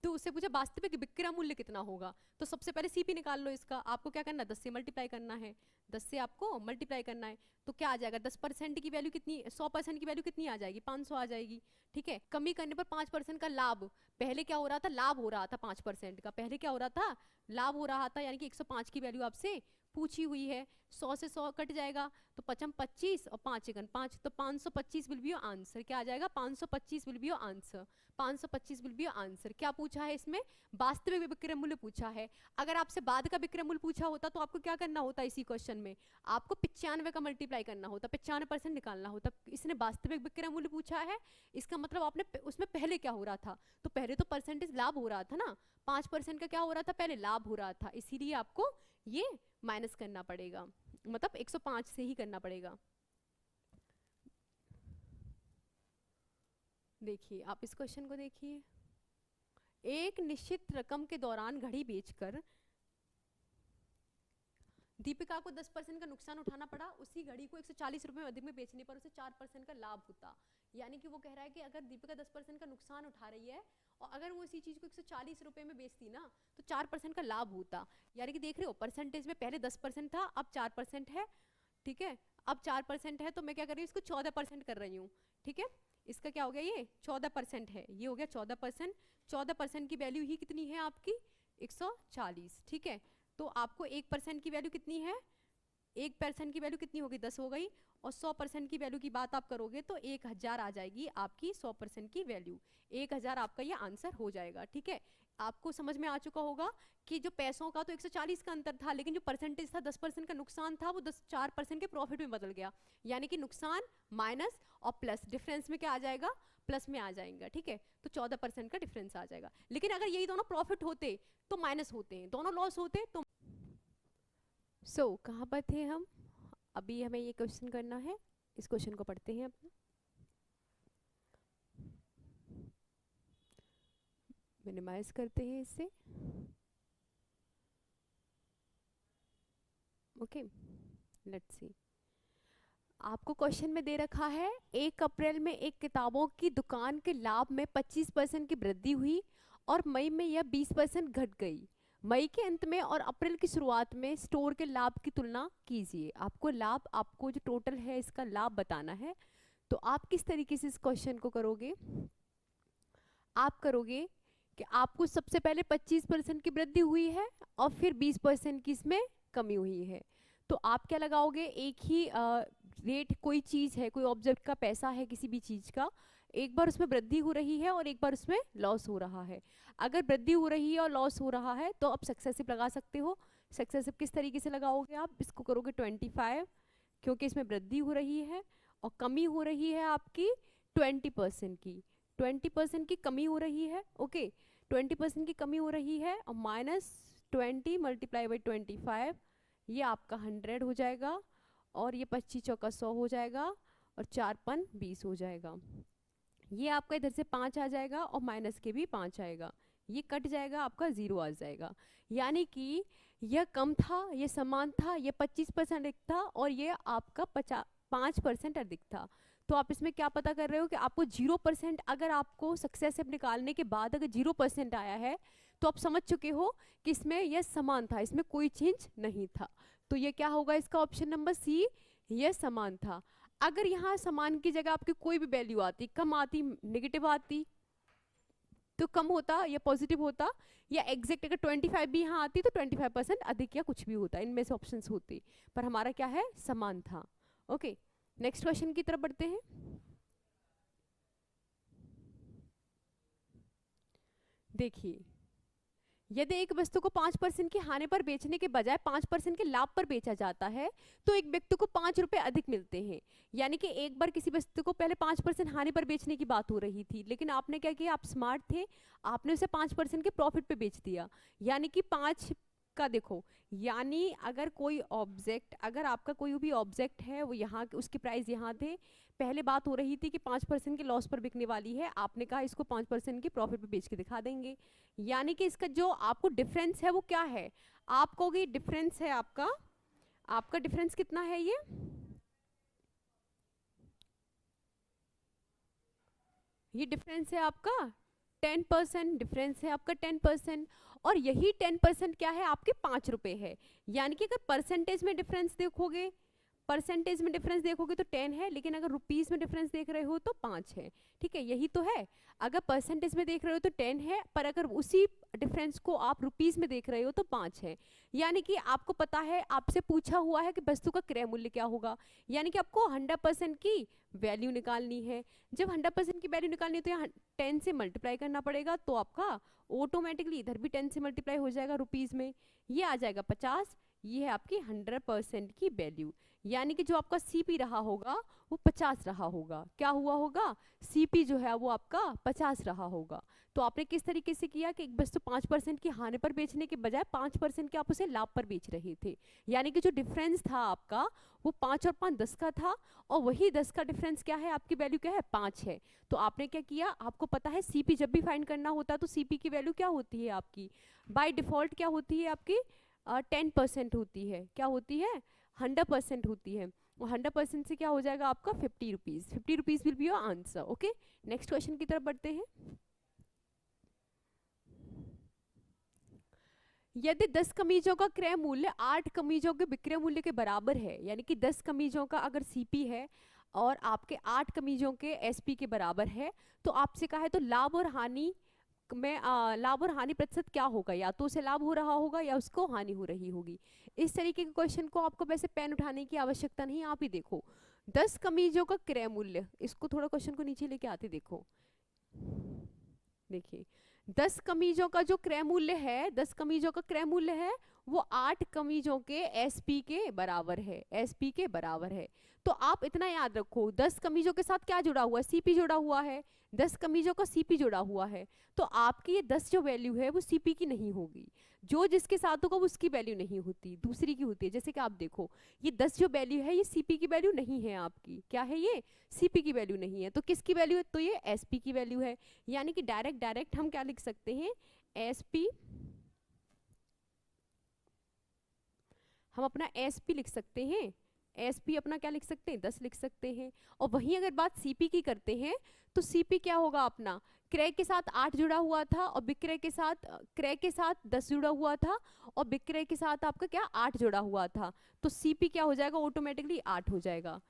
तो उससे पूछा वास्तविक विक्रय मूल्य कितना होगा, तो सबसे पहले सीपी निकाल लो इसका, आपको क्या करना है 10 से मल्टीप्लाई करना है, 10 से आपको मल्टीप्लाई करना है, तो क्या आ जाएगा 10% की वैल्यू कितनी, 100% की वैल्यू कितनी आ जाएगी 500 आ जाएगी, ठीक है। कमी करने पर 5% का लाभ, पहले क्या हो रहा था लाभ हो रहा था 5% का, पहले क्या हो रहा था लाभ हो रहा था, यानी कि 105 की वैल्यू आपसे पूछी हुई है, 100 से 100 कट जाएगा तो 55 25 और 5 एकन 5, तो 525 विल बी योर आंसर, क्या आ जाएगा 525 will be your answer, 525 will be your answer. क्या पूछा है इसमें, वास्तविक विक्रय मूल्य पूछा है। अगर आपसे बाद का विक्रय मूल्य पूछा होता तो आपको क्या करना होता इसी क्वेश्चन में, आपको 95 का मल्टीप्लाई करना होता, 95% निकालना होता। इसने वास्तविक विक्रय मूल्य पूछा है, इसका मतलब आपने उसमें पहले क्या हो रहा था, तो पहले तो परसेंटेज लाभ हो रहा था ना, 5% का क्या हो रहा था पहले लाभ हो रहा था, इसीलिए आपको ये माइनस करना पड़ेगा, मतलब 105 से ही करना पड़ेगा। देखिए आप इस क्वेश्चन को देखिए, एक निश्चित रकम के दौरान घड़ी बेचकर दीपिका को 10% का नुकसान उठाना पड़ा, उसी घड़ी को 140 रुपए में अधिक में बेचने पर उसे 4% का लाभ होता। यानी कि वो कह रहा है कि अगर दीपिका 10% का नुकसान उठा रही है और अगर वो इसी चीज को 140 रुपए में बेचती ना तो 4% का लाभ होता। यानी कि देख रहे हो परसेंटेज में पहले 10% था अब 4% है, ठीक है, अब 4% है तो मैं क्या कर रही हूँ इसको 14% कर रही हूँ, ठीक है। इसका क्या हो गया ये 14% है, ये हो गया 14%, 14% की वैल्यू ही कितनी है आपकी 140, ठीक है। तो आपको 1% की वैल्यू कितनी है, 1% की वैल्यू कितनी होगी 10 हो गई, और 100% की वैल्यू की बात आप करोगे तो 1000 आ जाएगी आपकी 100% की वैल्यू, 1000 आपका ये आंसर हो जाएगा, ठीक है। आपको समझ में आ चुका होगा कि जो पैसों का तो 140 का अंतर था लेकिन जो परसेंटेज था 10% का नुकसान था वो 4% के प्रॉफिट में बदल गया, यानी कि नुकसान माइनस और प्लस डिफरेंस में क्या आ जाएगा प्लस में आ जाएगा, ठीक है। तो 14% का डिफरेंस आ जाएगा, लेकिन अगर यही दोनों प्रॉफिट होते तो माइनस होते हैं, दोनों लॉस होते तो कहाँ पर थे हम, अभी हमें ये क्वेश्चन करना है, इस क्वेश्चन को पढ़ते हैं अपन। मिनिमाइज करते हैं इससे। Okay, let's see. आपको क्वेश्चन में दे रखा है 1 अप्रैल में एक किताबों की दुकान के लाभ में 25% की वृद्धि हुई और मई में यह 20% घट गई। मई के अंत में और अप्रैल की शुरुआत में स्टोर के लाभ की तुलना कीजिए। आपको लाभ, आपको जो टोटल है इसका लाभ बताना है। तो आप किस तरीके से इस क्वेश्चन को करोगे? आप करोगे कि आपको सबसे पहले 25% की वृद्धि हुई है और फिर 20% की इसमें कमी हुई है। तो आप क्या लगाओगे? एक ही रेट, कोई चीज़ है, कोई ऑब्जेक्ट का पैसा है किसी भी चीज़ का, एक बार उसमें वृद्धि हो रही है और एक बार उसमें लॉस हो रहा है। अगर वृद्धि हो रही है और लॉस हो रहा है तो आप सक्सेसिव लगा सकते हो। सक्सेसिव किस तरीके से लगाओगे? आप इसको करोगे 25, क्योंकि इसमें वृद्धि हो रही है और कमी हो रही है आपकी 20% की। 20% की कमी हो रही है। ओके, 20% की कमी हो रही है और -20 मल्टीप्लाई बाई 25, ये आपका 100 हो जाएगा और ये 25 चौका 100 हो जाएगा और 4 पन 20 हो जाएगा। ये आपका इधर से 5 आ जाएगा और माइनस के भी 5 आएगा, ये कट जाएगा, आपका 0 आ जाएगा। यानी कि यह कम था, ये समान था, ये 25% अधिक था और ये आपका 5% अधिक था। तो आप इसमें क्या पता कर रहे हो कि आपको 0%, अगर आपको सक्सेसिव निकालने के बाद अगर 0% आया है तो आप समझ चुके हो कि इसमें यह समान था, इसमें कोई चेंज नहीं था। तो ये क्या होगा? इसका ऑप्शन नंबर सी, यह समान था। अगर यहाँ समान की जगह आपकी कोई भी वैल्यू आती, कम आती, नेगेटिव आती, तो कम होता या पॉजिटिव होता, या एग्जैक्ट अगर 25 भी यहाँ आती तो 25% अधिक या कुछ भी होता, इनमें से ऑप्शंस होते, पर हमारा क्या है? समान था। ओके, नेक्स्ट क्वेश्चन की तरफ बढ़ते हैं। देखिए, यदि एक वस्तु को 5% की हानि पर बेचने के बजाय 5% के लाभ पर बेचा जाता है तो एक व्यक्ति को 5 रुपए अधिक मिलते हैं। यानी कि एक बार किसी वस्तु को पहले 5% हानि पर बेचने की बात हो रही थी, लेकिन आपने क्या किया? आप स्मार्ट थे, आपने उसे 5% के प्रॉफिट पे बेच दिया। यानी कि 5 का देखो, यानी अगर कोई ऑब्जेक्ट, अगर आपका कोई भी ऑब्जेक्ट है वो यहाँ, उसकी प्राइस यहाँ थे, पहले बात हो रही थी कि 5% के लॉस पर बिकने वाली है, आपने कहा इसको 5% की प्रॉफिट पे बेच के दिखा देंगे। यानी कि इसका जो आपको डिफरेंस है वो क्या है? आप कहोगे डिफरेंस है आपका, आपका डिफरेंस कितना है? ये डिफरेंस है आपका 10%, डिफरेंस है आपका 10%। और यही 10% क्या है? आपके 5 रुपए है। यानी कि अगर परसेंटेज में डिफरेंस देखोगे, परसेंटेज में डिफरेंस देखोगे तो 10 है, लेकिन अगर रुपीस में डिफरेंस देख रहे हो तो 5 है। ठीक है, यही तो है। अगर परसेंटेज में देख रहे हो तो 10 है, पर अगर उसी डिफरेंस को आप रुपीस में देख रहे हो तो 5 है। यानी कि आपको पता है, आपसे पूछा हुआ है कि वस्तु का क्रय मूल्य क्या होगा, यानी कि आपको 100% की वैल्यू निकालनी है। जब 100% की वैल्यू निकालनी है तो यहाँ 10 से मल्टीप्लाई करना पड़ेगा, तो आपका ऑटोमेटिकली इधर भी 10 से मल्टीप्लाई हो जाएगा रुपीस में, ये आ जाएगा 50। ये है आपकी 100% की वैल्यू। यानी कि जो आपका सीपी रहा होगा वो 50 रहा होगा। क्या हुआ होगा? सीपी जो है वो आपका 50 रहा होगा। तो आपने किस तरीके से किया कि एक वस्तु 5% की हानि पर बेचने के बजाय 5% के आप उसे लाभ पर बेच रहे थे। यानी कि जो डिफरेंस था आपका वो 5 और 5 10 का था, और वही 10 का डिफरेंस क्या है? आपकी वैल्यू क्या है? 5 है। तो आपने क्या किया? आपको पता है सीपी जब भी फाइंड करना होता है तो सीपी की वैल्यू क्या होती है आपकी? बाय डिफॉल्ट क्या होती है आपकी? 10% होती है। क्या होती है? 100% होती है। और 100% से क्या हो जाएगा आपका? 50 rupees. 50 rupees will be your answer. Okay, next question की तरफ बढ़ते हैं। यदि 10 कमीजों का क्रय मूल्य 8 कमीजों के विक्रय मूल्य के बराबर है, यानी कि 10 कमीजों का अगर सीपी है और आपके 8 कमीजों के एसपी के बराबर है, तो आपसे कहा है तो लाभ और हानि में लाभ और हानि प्रतिशत क्या होगा? या तो उसे लाभ हो रहा होगा या उसको हानि हो रही होगी। इस तरीके के क्वेश्चन को आपको वैसे पेन उठाने की आवश्यकता नहीं, आप ही देखो 10 कमीजों का क्रय मूल्य, इसको थोड़ा क्वेश्चन को नीचे लेके आते देखो। देखिए 10 कमीजों का जो क्रय मूल्य है, 10 कमीजों का क्रय मूल्य है वो 8 कमीजों के एसपी के बराबर है, एसपी के बराबर है। तो आप इतना याद रखो, 10 कमीजों के साथ क्या जुड़ा हुआ है, सीपी जुड़ा हुआ है, 10 कमीजों का सीपी जुड़ा हुआ है। तो आपकी ये 10 जो वैल्यू है वो सीपी की नहीं होगी, जो जिसके साथ होगा वो उसकी वैल्यू नहीं होती, दूसरी की होती है। जैसे कि आप देखो, ये 10 जो वैल्यू है ये सीपी की वैल्यू नहीं है आपकी, क्या है ये, सीपी की वैल्यू नहीं है। तो किसकी वैल्यू है, तो ये एसपी की वैल्यू है। यानी कि डायरेक्ट हम क्या लिख सकते हैं, एसपी, हम अपना एसपी लिख सकते हैं, एसपी अपना क्या लिख सकते हैं, 10 लिख सकते हैं। और वहीं अगर बात सीपी की करते हैं तो सीपी क्या होगा अपना, क्रय के साथ 8 जुड़ा हुआ था और विक्रय के साथ, क्रय के साथ 10 जुड़ा हुआ था और विक्रय के साथ आपका क्या 8 जुड़ा हुआ था। तो सीपी क्या हो जाएगा, ऑटोमेटिकली 8 हो जाएगा,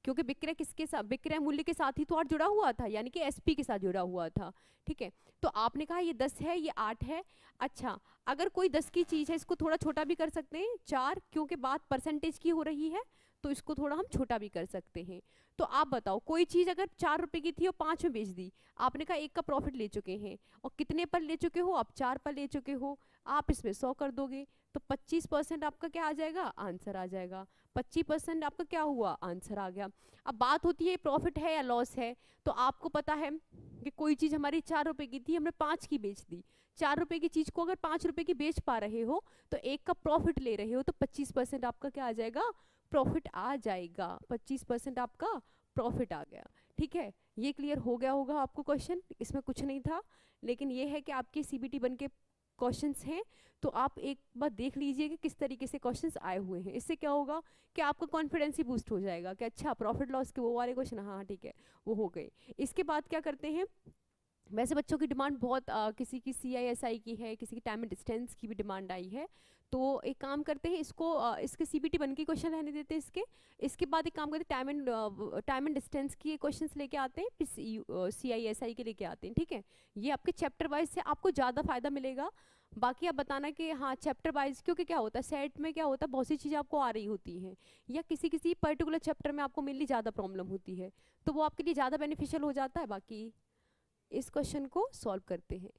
क्योंकि विक्रय किसके साथ, विक्रय मूल्य के साथ ही तो 8 जुड़ा हुआ था, यानी कि एसपी के साथ जुड़ा हुआ था। ठीक है, तो आपने कहा ये 10 है, ये 8 है। अच्छा, अगर कोई 10 की चीज है, इसको थोड़ा छोटा भी कर सकते हैं, 4, क्योंकि बात परसेंटेज की हो रही है तो इसको थोड़ा हम छोटा भी कर सकते हैं। तो आप बताओ, कोई चीज अगर 4 रुपए की थी और 5 में बेच दी, आपने कहा 1 का प्रॉफिट ले चुके हैं, और कितने पर ले चुके हो आप, 4 पर ले चुके हो, आप इसमें 100 कर दोगे तो 25% आपका क्या आ जाएगा, आंसर आ जाएगा। 25% आपका क्या हुआ, आंसर आ गया। अब बात होती है प्रॉफिट है या लॉस है। तो आपको पता है कि कोई चीज हमारी 4 रुपए की थी, हमने 5 की बेच दी। 4 रुपए की चीज को अगर 5 रुपए की बेच पा रहे हो तो 1 का प्रॉफिट ले रहे हो, तो 25% आपका क्या आ जाएगा, प्रॉफिट आ जाएगा। 25% आपका प्रॉफिट आ गया। ठीक है, ये क्लियर हो गया होगा आपको क्वेश्चन, इसमें कुछ नहीं था, लेकिन ये है कि आपके सीबीटी बन के क्वेश्चंस हैं, तो आप एक बार देख लीजिए कि किस तरीके से क्वेश्चंस आए हुए हैं। इससे क्या होगा कि आपका कॉन्फिडेंस ही बूस्ट हो जाएगा कि अच्छा प्रॉफिट लॉस के वो वाले क्वेश्चन, हाँ ठीक है वो हो गए। इसके बाद क्या करते हैं, वैसे बच्चों की डिमांड बहुत, किसी की CISI की है, किसी की टाइम एंड डिस्टेंस की भी डिमांड आई है। तो एक काम करते हैं, इसको इसके CBT बन के क्वेश्चन रहने देते हैं इसके बाद एक काम करते हैं, टाइम एंड डिस्टेंस की क्वेश्चंस लेके आते हैं, फिर CISI के लेके आते हैं। ठीक है, ये आपके चैप्टर वाइज से आपको ज़्यादा फायदा मिलेगा। बाकी आप बताना कि हाँ चैप्टर वाइज, क्योंकि क्या होता है सेट में क्या होता है, बहुत सी चीज़ें आपको आ रही होती हैं, या किसी किसी पर्टिकुलर चैप्टर में आपको मेनली ज़्यादा प्रॉब्लम होती है, तो वो आपके लिए ज़्यादा बेनिफिशियल हो जाता है। बाकी इस क्वेश्चन को सॉल्व करते हैं।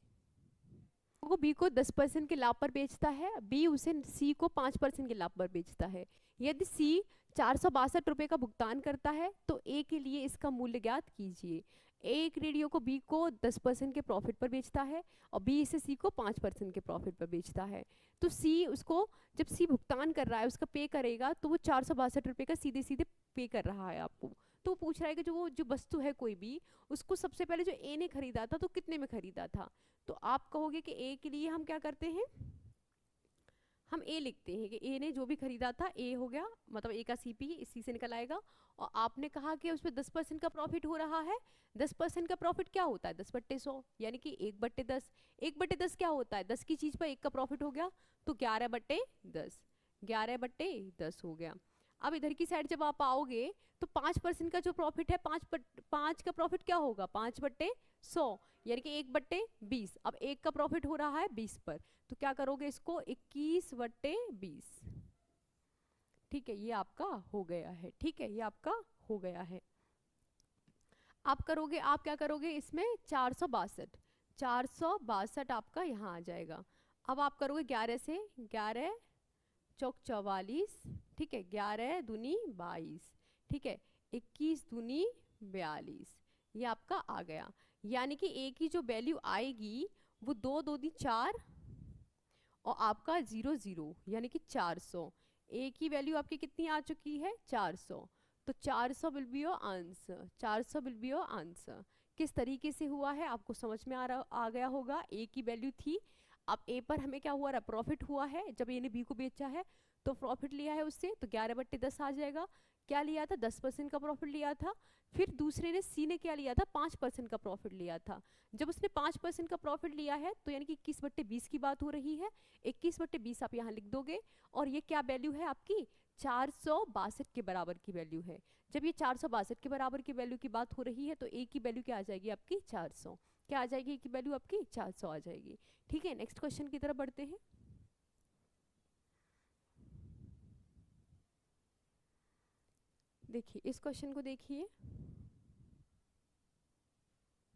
वो बी को 10% के लाभ पर बेचता है, बी उसे सी को 5% के लाभ पर बेचता है। यदि सी 462 रुपये का भुगतान करता है तो ए के लिए इसका मूल्य ज्ञात कीजिए। ए एक रेडियो को बी को 10% के प्रॉफिट पर बेचता है और बी इसे सी को 5% के प्रॉफिट पर बेचता है। तो सी उसको, जब सी भुगतान कर रहा है, उसका पे करेगा, तो वो 462 रुपये का सीधे सीधे पे कर रहा है आपको। तो वो पूछ रहा है कि जो वस्तु है कोई भी, उसको सबसे पहले जो ए ने खरीदा था तो कितने में खरीदा था। तो आप कहोगे कि ए के लिए हम क्या करते हैं, हम ए लिखते हैं कि ए ने जो भी खरीदा था, ए हो गया, मतलब ए का सीपी इसी से निकल आएगा। और आपने कहा कि उसमें 10% का प्रॉफिट हो रहा है। 10% का प्रॉफिट क्या होता है, 10/100, यानी कि 1/10। 1/10 क्या होता है, 10 की चीज पर 1 का प्रॉफिट हो गया, तो 11/10, 11/10 हो गया। अब इधर की साइड जब आप आओगे तो 5% का जो प्रॉफिट है, 5 का प्रॉफिट क्या होगा, 5/100, यानी कि 1/20। अब 1 का प्रॉफिट हो रहा है 20 पर, तो क्या करोगे इसको, 21/20। ठीक है, ये आपका हो गया है। ठीक है, ये आपका हो गया है। आप करोगे, आप क्या करोगे इसमें, 462 आपका यहाँ आ जाएगा। अब आप करोगे 11 से, 11 चौक 44, ठीक है, 11 दूनी 22, ठीक है, 21 दूनी 42, ये आपका आ गया। यानी कि ए की जो वैल्यू आएगी वो 2 2 दी 4 और आपका 0 0, यानी कि 400। ए की वैल्यू आपकी कितनी आ चुकी है, 400। तो 400 will be your answer, 400 will be your answer. किस तरीके से हुआ है आपको समझ में आ गया होगा। ए की वैल्यू थी, अब ए पर हमें क्या हुआ, प्रॉफिट हुआ है, जब ए ने बी को बेचा है तो प्रॉफिट लिया है उससे, तो 11/10 आ जाएगा। क्या लिया था, 10% का प्रॉफिट लिया था। फिर दूसरे ने सी ने क्या लिया था, 5% का प्रॉफिट लिया था। जब उसने 5% का प्रॉफिट लिया है तो यानी कि 21/20 की बात हो रही है। 21/20 आप यहाँ लिख दोगे, और ये क्या वैल्यू है आपकी, 462 के बराबर की वैल्यू है। जब ये 462 के बराबर की वैल्यू की बात हो रही है तो ए की वैल्यू क्या आ जाएगी आपकी, 400। क्या आ जाएगी ए की वैल्यू आपकी, 400 आ जाएगी। ठीक है, नेक्स्ट क्वेश्चन की तरफ बढ़ते हैं। देखिए इस क्वेश्चन को देखिए,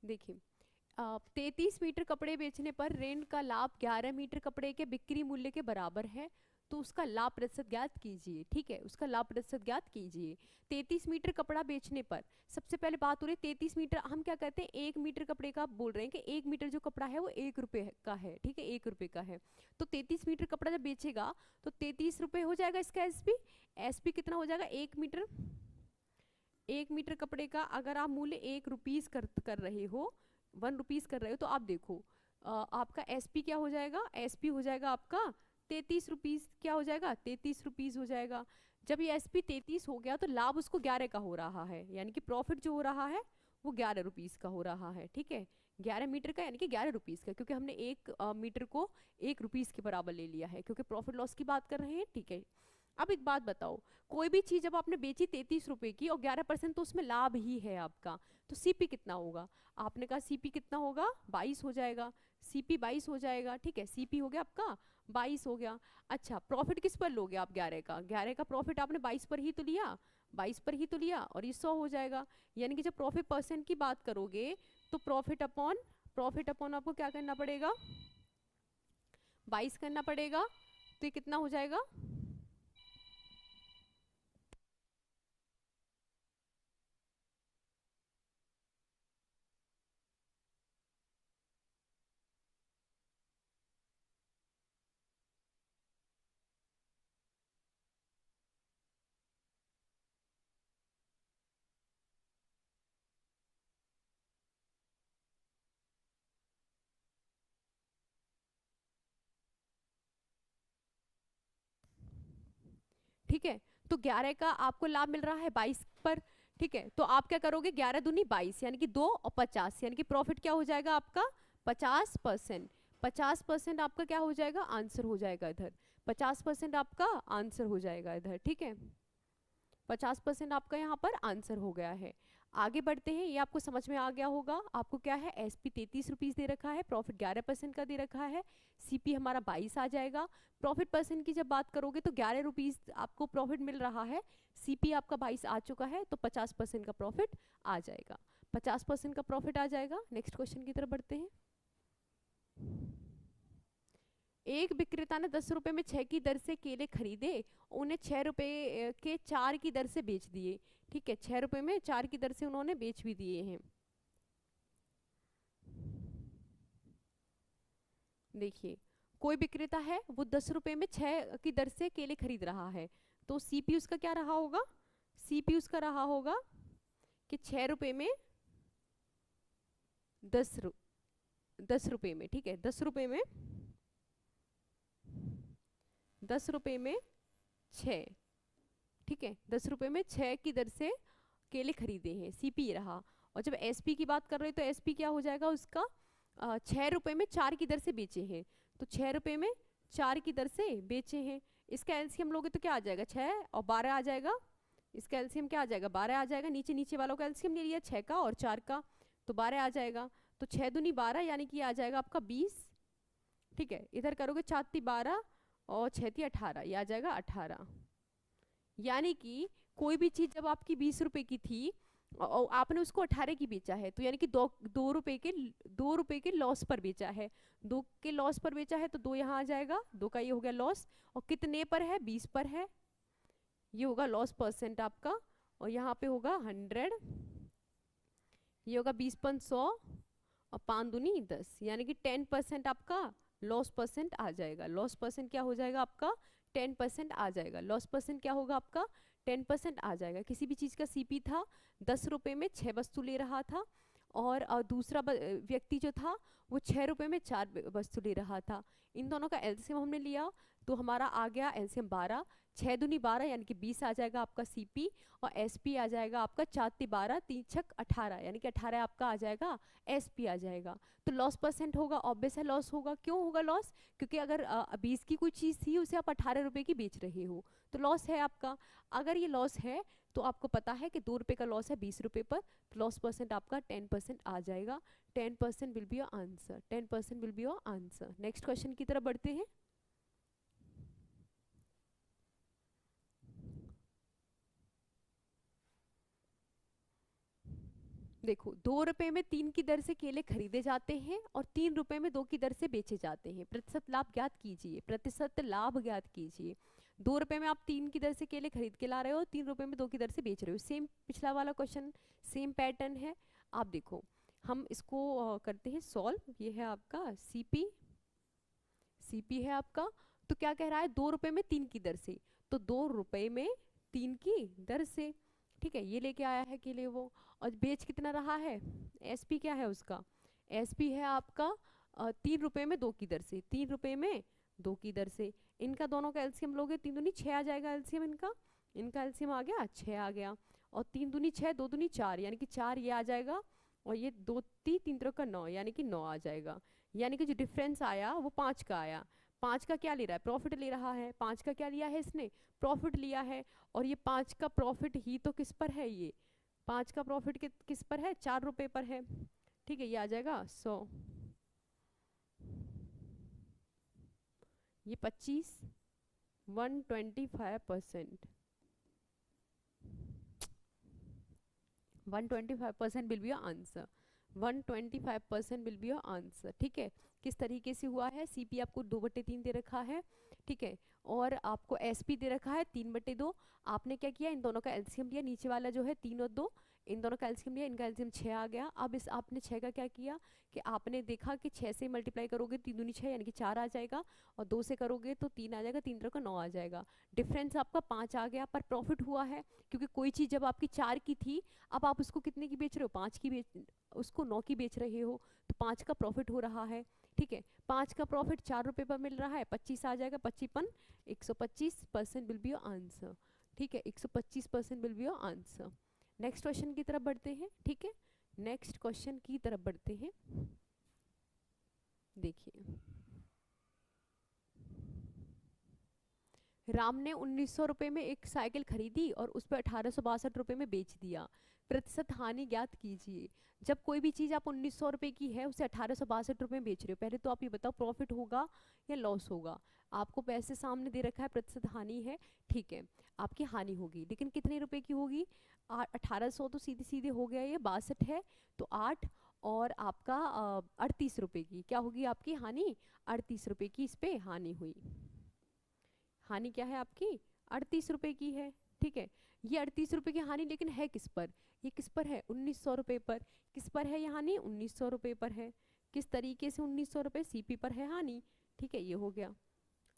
देखिए 33 मीटर कपड़े बेचने पर रेंट का लाभ 11 मीटर कपड़े के बिक्री मूल्य के बराबर है। तो उसका लाभ प्रतिशत ज्ञात कीजिए। ठीक है, उसका लाभ प्रतिशत ज्ञात कीजिए। 33 मीटर कपड़ा बेचने पर सबसे पहले बात हो रही है 33 मीटर, हम क्या कहते हैं 1 मीटर कपड़े का बोल रहे हैं कि 1 मीटर जो कपड़ा है वो 1 रुपये का है। ठीक है, 1 रुपये का है, तो 33 मीटर कपड़ा जब बेचेगा तो 33 रुपये हो जाएगा इसका एसपी। एसपी कितना हो जाएगा, 1 मीटर कपड़े का अगर आप मूल्य 1 रुपीज कर रहे हो, 1 रुपीज कर रहे हो, तो आप देखो आपका एसपी क्या हो जाएगा, एसपी हो जाएगा आपका 33 रुपीज। क्या हो जाएगा, 33 रुपीज हो जाएगा। जब ये एसपी 33 हो गया तो लाभ उसको 11 का हो रहा है, यानी कि प्रॉफिट जो हो रहा है वो 11 रुपीज का हो रहा है। ठीक है, 11 मीटर का यानी कि 11 रुपीज का, क्योंकि हमने 1 मीटर को 1 रुपीज के बराबर ले लिया है, क्योंकि प्रॉफिट लॉस की बात कर रहे हैं। ठीक है, अब एक बात बताओ, कोई भी चीज जब आपने बेची 33 रुपए की और 11% तो उसमें लाभ ही है आपका, तो सीपी कितना होगा, आपने कहा सीपी कितना होगा, 22 हो जाएगा। सीपी 22 हो जाएगा। ठीक है, सीपी हो गया आपका 22 हो गया। अच्छा, प्रॉफिट किस पर लोगे आप, 11 का, 11 का प्रॉफिट आपने 22 पर ही तो लिया, 22 पर ही तो लिया, और ये 100 हो जाएगा। यानी कि जब प्रॉफिट परसेंट की बात करोगे तो प्रॉफिट अपॉन आपको क्या करना पड़ेगा, 22 करना पड़ेगा, तो ये कितना हो जाएगा, ठीक है, तो 11 का आपको लाभ मिल रहा है 22 पर। ठीक है, तो आप क्या करोगे, 11 दूनी 22 यानी कि 2 और 50, यानी कि प्रॉफिट क्या हो जाएगा आपका 50%। 50% आपका क्या हो जाएगा, आंसर हो जाएगा इधर, 50% आपका आंसर हो जाएगा इधर। ठीक है, 50% आपका यहाँ पर आंसर हो गया है। आगे बढ़ते हैं, ये आपको समझ में आ गया होगा। आपको क्या है, एसपी 33 रुपीज दे रखा है, प्रॉफिट 11% का दे रखा है, सीपी हमारा 22 आ जाएगा। प्रॉफिट परसेंट की जब बात करोगे तो 11 रुपीज आपको प्रॉफिट मिल रहा है, सीपी आपका 22 आ चुका है, तो 50% का प्रॉफिट आ जाएगा, 50% का प्रॉफिट आ जाएगा। नेक्स्ट क्वेश्चन की तरफ बढ़ते हैं। एक विक्रेता ने 10 रुपए में 6 की दर से केले खरीदे, उन्हें 6 रुपए के 4 की दर से बेच दिए। ठीक है, 6 रुपए में 4 की दर से उन्होंने बेच भी दिए हैं। देखिए, कोई विक्रेता है वो 10 रुपए में 6 की दर से केले खरीद रहा है, तो सीपी उसका क्या रहा होगा, सीपी उसका रहा होगा कि 6 रुपए में 10 रुपए में, ठीक है, 10 रुपए में 6, ठीक है, 10 रुपए में 6 की दर से केले खरीदे हैं, सीपी रहा। और जब एसपी की बात कर रहे हो तो एसपी क्या हो जाएगा उसका, 6 रुपए में 4 की दर से बेचे हैं, तो 6 रुपए में 4 की दर से बेचे हैं। इसका एलसीएम लोगे तो क्या आ जाएगा, 6 और 12 आ जाएगा। इसका एलसीएम क्या आ जाएगा, 12 आ जाएगा। नीचे नीचे वालों का एलसीएम ले लिया 6 का और 4 का, तो 12 आ जाएगा। तो 6 दूनी 12 यानी कि आ जाएगा आपका 20। ठीक है, इधर करोगे 4 ती 12 और 6 ती 18, ये आ जाएगा 18। यानी कि कोई भी चीज जब आपकी 20 रुपए की थी और आपने उसको 18 की बेचा है, तो यानी कि दो रुपए के लॉस पर बेचा है, 2 के लॉस पर बेचा है, तो 2 यहाँ आ जाएगा, 2 का ये हो गया लॉस। और कितने पर है, 20 पर है, ये होगा लॉस परसेंट आपका। और यहाँ पे होगा 100, ये होगा 20/100 और 5 दूनी 10, यानी कि 10% आपका लॉस परसेंट आ जाएगा। लॉस परसेंट क्या हो जाएगा आपका, 10% आ जाएगा। लॉस परसेंट क्या होगा आपका, 10% आ जाएगा। किसी भी चीज़ का सीपी था, 10 रुपए में 6 वस्तु ले रहा था, और दूसरा व्यक्ति जो था वो 6 रुपए में 4 वस्तु ले रहा था। इन दोनों का एलसीएम हमने लिया, तो हमारा आ गया एलसीएम 12, 6 दूनी 12 यानी कि 20 आ जाएगा आपका सीपी, और एसपी आ जाएगा आपका 4 ती 12 3 छक 18, यानी कि 18 आपका आ जाएगा, एसपी आ जाएगा। तो लॉस परसेंट होगा, ऑब्वियस है लॉस होगा। क्यों होगा लॉस, क्योंकि अगर 20 की कोई चीज़ थी उसे आप 18 रुपए की बेच रहे हो, तो लॉस है आपका। अगर ये लॉस है तो आपको पता है कि 2 रुपए का लॉस है 20 रुपए पर, तो लॉस परसेंट आपका 10% आ जाएगा। 10% will be your answer, 10% will be your answer. Next question की तरफ बढ़ते हैं। देखो 2 रुपए में 3 की दर से केले खरीदे जाते हैं और 3 रुपए में 2 की दर से बेचे जाते हैं। प्रतिशत लाभ ज्ञात कीजिए, प्रतिशत लाभ ज्ञात कीजिए। 2 रुपए में आप 3 की दर से केले खरीद के ला रहे हो, 3 रुपए में 2 की दर से बेच रहे हो। सेम पिछला वाला क्वेश्चन, सेम पैटर्न है। आप देखो हम इसको करते हैं सॉल्व। ये है आपका सीपी, सीपी है आपका। तो क्या कह रहा है, 2 रुपए में 3 की दर से, तो 2 रुपए में 3 की दर से, ठीक है, ये लेके आया है केले वो। और बेच कितना रहा है, एसपी क्या है उसका, एसपी है आपका 3 रुपए में 2 की दर से, 3 रुपए में 2 की दर से। इनका दोनों का एलसीएम लोगे, 3 दूनी 6 आ जाएगा एलसीएम इनका, इनका एलसीएम आ गया 6 आ गया। और 3 दूनी 6, 2 दूनी 4, यानी कि 4 ये आ जाएगा। और ये 2 3 3 का 9, यानी कि 9 आ जाएगा। यानी कि जो डिफरेंस आया वो 5 का आया। 5 का क्या ले रहा है, प्रॉफिट ले रहा है। 5 का क्या लिया है इसने, प्रॉफिट लिया है। और ये 5 का प्रॉफिट ही तो किस पर है, ये 5 का प्रॉफिट किस पर है, 4 रुपए पर है। ठीक है, ये आ जाएगा 100, ये 25, 125%, 125% will be your answer, 125% will be your answer. ठीक है, किस तरीके से हुआ है, सीपी आपको 2/3 दे रखा है, ठीक है, और आपको एसपी दे रखा है 3/2। आपने क्या किया, इन दोनों का एलसीएम लिया, नीचे वाला जो है 3 और 2, इन दोनों का एलसीएम लिया, इनका एलसीएम 6 आ गया। अब इस आपने 6 का क्या किया कि आपने देखा कि 6 से मल्टीप्लाई करोगे 3 दूनी 6, यानी कि 4 आ जाएगा। और 2 से करोगे तो 3 आ जाएगा, 3 3 का 9 आ जाएगा। डिफरेंस आपका 5 आ गया, पर प्रॉफिट हुआ है क्योंकि कोई चीज़ जब आपकी 4 की थी, अब आप उसको कितने की बेच रहे हो, 5 की बेच, उसको 9 की बेच रहे हो, तो 5 का प्रॉफिट हो रहा है। ठीक है, 5 का प्रॉफिट 4 रुपए पर मिल रहा है, 25 आ जाएगा, 25 125% विल बी योर आंसर। ठीक है, 125% will be your answer. Next question की तरफ बढ़ते हैं। ठीक है, नेक्स्ट क्वेश्चन की तरफ बढ़ते हैं। देखिए, राम ने 1900 रुपये में एक साइकिल खरीदी और उस पर 1862 रुपये में बेच दिया। प्रतिशत हानि ज्ञात कीजिए। जब कोई भी चीज़ आप 1900 रुपये की है, उसे 1862 रुपये में बेच रहे हो, पहले तो आप ये बताओ प्रॉफिट होगा या लॉस होगा। आपको पैसे सामने दे रखा है, प्रतिशत हानि है, ठीक है, आपकी हानि होगी, लेकिन कितने रुपए की होगी, 1800 तो सीधे सीधे हो गया, ये 62 है तो 8, और आपका 38 रुपये की क्या होगी आपकी हानि, 38 रुपये की इस पे हानि हुई। हानि क्या है आपकी, 38 रुपये की है। ठीक है, ये 38 रुपये की हानि लेकिन है किस पर, ये किस पर है, 1900 रुपये पर। किस पर है ये हानि, 1900 रुपये पर है। किस तरीके से 1900 रुपये, सीपी पर है हानि। ठीक है, ये हो गया,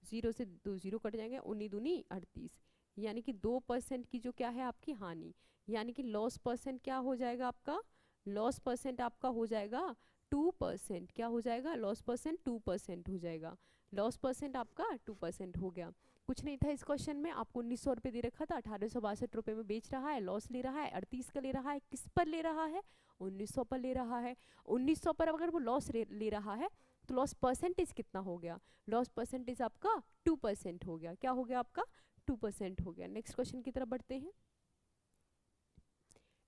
0 से 2 0 कट जाएंगे, 19 दूनी 38, यानी कि 2% की जो क्या है आपकी हानि, यानी कि लॉस परसेंट क्या हो जाएगा आपका, लॉस परसेंट आपका हो जाएगा 2%। क्या हो जाएगा, लॉस परसेंट 2% हो जाएगा। लॉस परसेंट आपका 2% हो गया। कुछ नहीं था इस क्वेश्चन में, आपको 1900 रुपये दे रखा था, 1862 रुपये में बेच रहा है, लॉस ले रहा है, 38 का ले रहा है, किस पर ले रहा है, 1900 पर ले रहा है। 1900 पर अगर वो लॉस ले रहा है तो लॉस परसेंटेज कितना हो गया, लॉस परसेंटेज आपका 2% हो गया। क्या हो गया आपका, 2% हो गया। नेक्स्ट क्वेश्चन की तरफ बढ़ते हैं।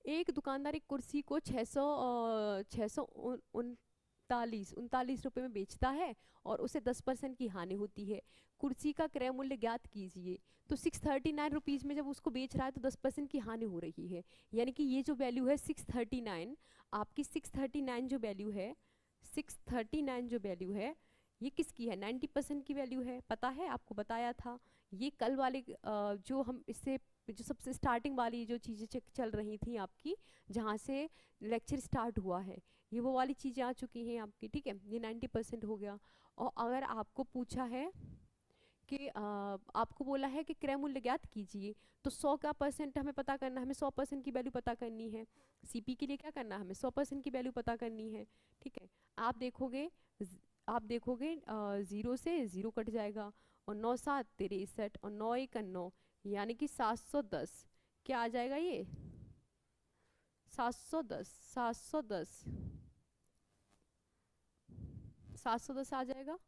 एक दुकानदार एक कुर्सी को 639 रुपये में बेचता है और उसे 10% की हानि होती है। कुर्सी का क्रय मूल्य ज्ञात कीजिए। तो 639 रुपीज़ में जब उसको बेच रहा है तो 10% की हानि हो रही है, यानी कि ये जो वैल्यू है 639, आपकी 639 जो वैल्यू है, 639 जो वैल्यू है, ये किसकी है, 90% की वैल्यू है, पता है आपको बताया था। ये कल वाले जो हम इससे जो सबसे स्टार्टिंग वाली जो चीज़ें चल रही थी आपकी, जहाँ से लेक्चर स्टार्ट हुआ है, ये वो वाली चीज़ें आ चुकी हैं आपकी। ठीक है, ये 90% हो गया। और अगर आपको पूछा है कि आपको बोला है कि क्रय मूल्य ज्ञात कीजिए, तो 100 का परसेंट हमें पता करना है, हमें 100% की वैल्यू पता करनी है। सीपी के लिए क्या करना है, हमें 100% की वैल्यू पता करनी है। ठीक है, आप देखोगे, आप देखोगे 0 से 0 कट जाएगा, और 9 7 63, और 9 1 9, यानी कि 710। क्या आ जाएगा ये, 710, 710, 710 आ जाएगा।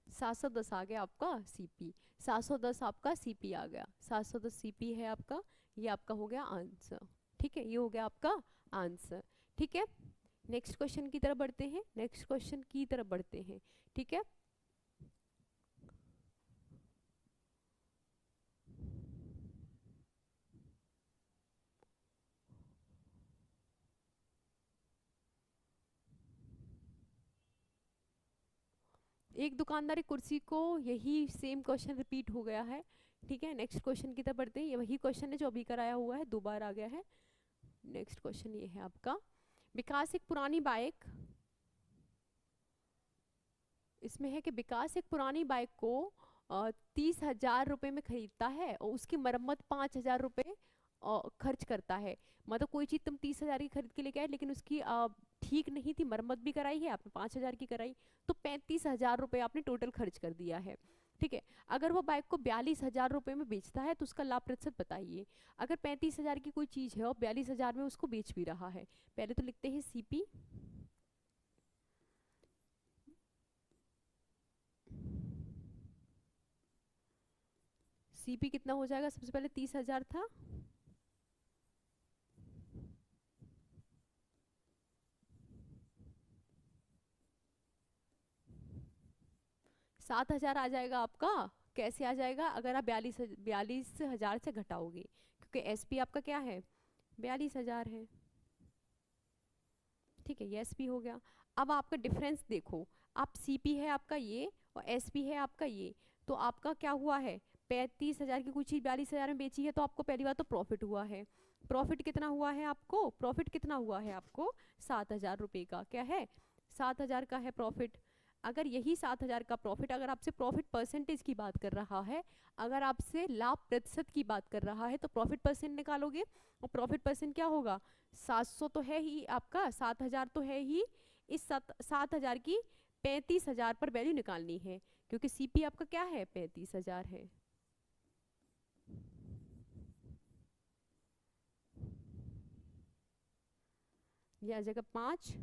सात सौ दस आ गया आपका सीपी, 710 आपका सीपी आ गया, 710 सीपी है आपका, ये आपका हो गया आंसर। ठीक है, ये हो गया आपका आंसर। ठीक है, नेक्स्ट क्वेश्चन की तरफ बढ़ते हैं, नेक्स्ट क्वेश्चन की तरफ बढ़ते हैं। ठीक है, एक दुकानदार एक कुर्सी को, यही सेम क्वेश्चन रिपीट हो गया है। ठीक है, नेक्स्ट क्वेश्चन की तरफ बढ़ते हैं। ये वही क्वेश्चन है जो अभी कराया हुआ है, 2 बार आ गया है। नेक्स्ट क्वेश्चन ये है आपका, विकास एक पुरानी बाइक, इसमें है कि विकास एक पुरानी बाइक को 30,000 रुपये में खरीदता है और उसकी मरम्मत 5,000 रुपये खर्च करता है। मतलब कोई चीज़ तुम 30,000 की खरीद के लेके आए, लेकिन उसकी ठीक नहीं थी, मरम्मत भी कराई है आपने, 5,000 की कराई, तो 35,000 रुपये आपने टोटल खर्च कर दिया है। ठीक है, अगर वो बाइक को 42,000 रुपये में बेचता है तो उसका लाभ प्रतिशत बताइए। अगर 35,000 की कोई चीज़ है और 42,000 में उसको बेच भी रहा है, पहले तो लिखते हैं सीपी। सीपी कितना हो जाएगा, सबसे पहले 30,000 था, सात हजार आ जाएगा आपका। कैसे आ जाएगा, अगर आप 42,000 से घटाओगे, क्योंकि एसपी आपका क्या है, 42,000 है। ठीक है, ये एसपी हो गया। अब आपका डिफरेंस देखो, आप सीपी है आपका ये और एसपी है आपका ये, तो आपका क्या हुआ है, 35,000 की कुछ चीज 42,000 में बेची है, तो आपको पहली बात तो प्रॉफिट हुआ है। प्रॉफिट कितना हुआ है आपको, प्रॉफिट कितना हुआ है आपको, 7,000 रुपये का क्या है, 7,000 का है प्रॉफिट। अगर यही 7,000 का प्रॉफिट, अगर आपसे प्रॉफिट परसेंटेज की बात कर रहा है, अगर आपसे लाभ प्रतिशत की बात कर रहा है, तो प्रॉफिट परसेंट निकालोगे, और प्रॉफिट परसेंट क्या होगा, 700 तो है ही आपका, 7,000 तो है ही, इस 7,000 की 35,000 पर वैल्यू निकालनी है, क्योंकि सीपी आपका क्या है, 35,000 है। यह आ जाएगा 5,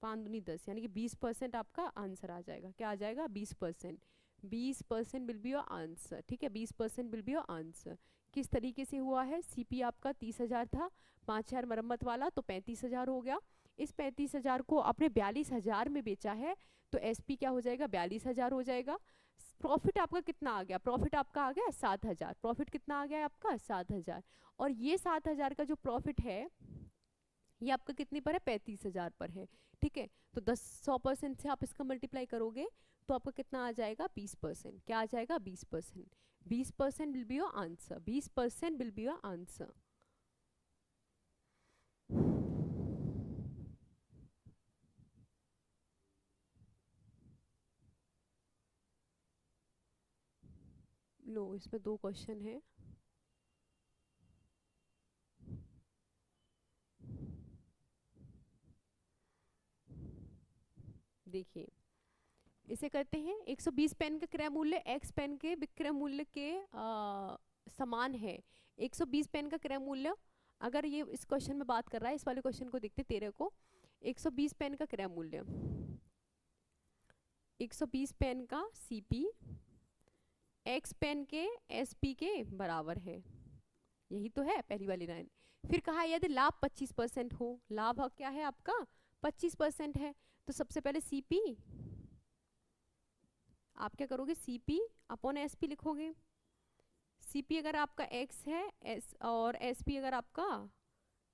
5 दूनी 10, यानी कि 20% आपका आंसर आ जाएगा। क्या आ जाएगा, 20%। 20% विल बी योर आंसर। ठीक है, 20% विल बी योर आंसर। किस तरीके से हुआ है, सीपी आपका 30,000 था, 5,000 मरम्मत वाला, तो 35,000 हो गया। इस 35,000 को आपने 42,000 में बेचा है, तो एसपी क्या हो जाएगा, 42,000 हो जाएगा। प्रॉफिट आपका कितना आ गया, प्रॉफिट आपका आ गया 7,000। प्रॉफिट कितना आ गया आपका, 7,000। और ये 7,000 का जो प्रॉफिट है, ये आपका कितने पर है, 35,000 पर है। ठीक है, तो 100% से आप इसका मल्टीप्लाई करोगे तो आपका कितना आ जाएगा, 20%। क्या आ जाएगा, 20%। 20% will be your answer, 20% will be your answer. लो, इसमें 2 क्वेश्चन है। देखिए, इसे करते हैं, 120 पेन का क्रय मूल्य एक्स पेन के विक्रय मूल्य के समान है। 120 पेन का क्रय मूल्य, अगर ये इस क्वेश्चन में बात कर रहा है, इस वाले क्वेश्चन को देखते 13 को, 120 पेन का क्रय मूल्य, 120 पेन का सीपी एक्स पेन के एसपी के बराबर है। यही तो है पहली वाली लाइन। फिर कहा यदि लाभ 25% हो, लाभ क्या है आपका, 25% है, तो सबसे पहले सीपी आप क्या करोगे, सीपी अपॉन एसपी लिखोगे। सीपी अगर आपका एक्स है, एस और एसपी अगर आपका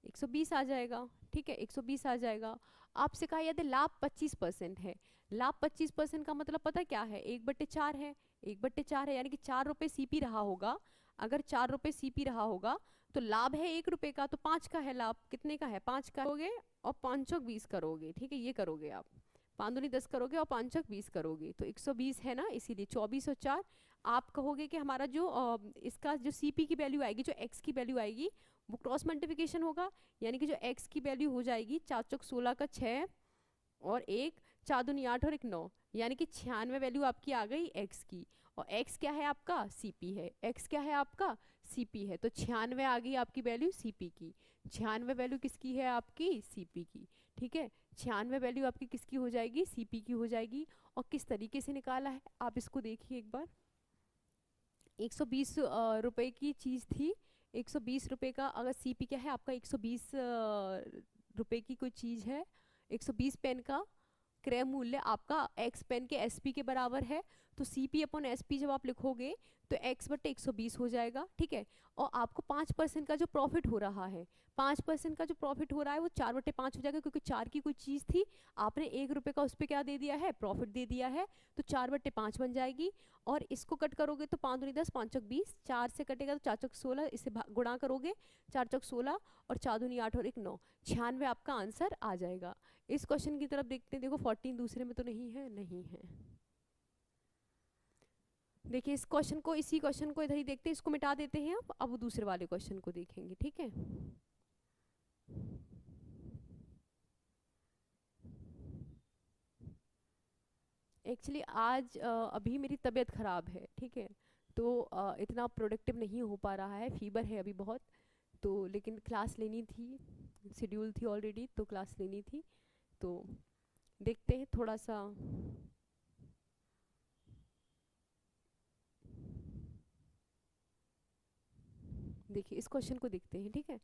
120 आ जाएगा। ठीक है, 120 आ जाएगा। आपसे कहा यदि लाभ 25% है, लाभ 25% का मतलब पता क्या है, 1/4 है, 1/4 है, यानी कि 4 रुपये सीपी रहा होगा। अगर 4 रुपये सीपी रहा होगा तो लाभ है 1 रुपये का, तो 5 का है लाभ, कितने का है, 5 का करोगे और 5 चौक 20 करोगे। ठीक है, ये करोगे आप, 5 दूनी 10 करोगे और 5 चौक 20 करोगे, तो 120 है ना, इसीलिए 24 और 4। आप कहोगे कि हमारा जो इसका जो सीपी की वैल्यू आएगी, जो एक्स की वैल्यू आएगी, वो क्रॉस मल्टीप्लिकेशन होगा, यानी कि जो एक्स की वैल्यू हो जाएगी 4 चौक 16 का 6 और 1, 4 दूनी 8 और 1 9, यानी कि 96 वैल्यू आपकी आ गई एक्स की। और एक्स क्या है आपका, सीपी है। एक्स क्या है आपका, सीपी है, तो 96 आ गई आपकी वैल्यू सीपी की। 96 वैल्यू किसकी है आपकी, सीपी की। ठीक है, 96 वैल्यू आपकी किसकी हो जाएगी, सीपी की हो जाएगी। और किस तरीके से निकाला है आप इसको देखिए एक बार। 120 रुपए की चीज़ थी, 120 रुपए का, अगर सीपी क्या है आपका, 120 रुपए की कोई चीज़ है, 120 पेन का क्रय मूल्य आपका एक्स पेन के एसपी के बराबर है, तो सीपी अपॉन एसपी जब आप लिखोगे तो एक्स बट्टे 120 हो जाएगा, ठीक है। और आपको 5% का जो प्रॉफिट हो रहा है, 5% का जो प्रॉफिट हो रहा है वो 4/5 हो जाएगा, क्योंकि 4 की कोई चीज़ थी, आपने 1 रुपये का उस पर क्या दे दिया है, प्रॉफिट दे दिया है, तो 4/5 बन जाएगी। और इसको कट करोगे तो 5 दूनी 10, 5 चौक 20, 4 से कटेगा तो 4 चौक 16, इसे गुणा करोगे 4 चौक 16 और 4 दूनी 8 और 1 9, 96 आपका आंसर आ जाएगा। इस क्वेश्चन की तरफ देखते हैं, देखो 14 दूसरे में तो नहीं है, नहीं है। देखिए इस क्वेश्चन को, इसी क्वेश्चन को इधर ही देखते हैं, इसको मिटा देते हैं। अब दूसरे वाले क्वेश्चन को देखेंगे, ठीक है। एक्चुअली आज अभी मेरी तबीयत ख़राब है, ठीक है, तो इतना प्रोडक्टिव नहीं हो पा रहा है, फीवर है अभी बहुत, तो लेकिन क्लास लेनी थी, शेड्यूल थी ऑलरेडी, तो क्लास लेनी थी, तो देखते हैं थोड़ा सा। देखिए इस क्वेश्चन को देखते हैं, ठीक है।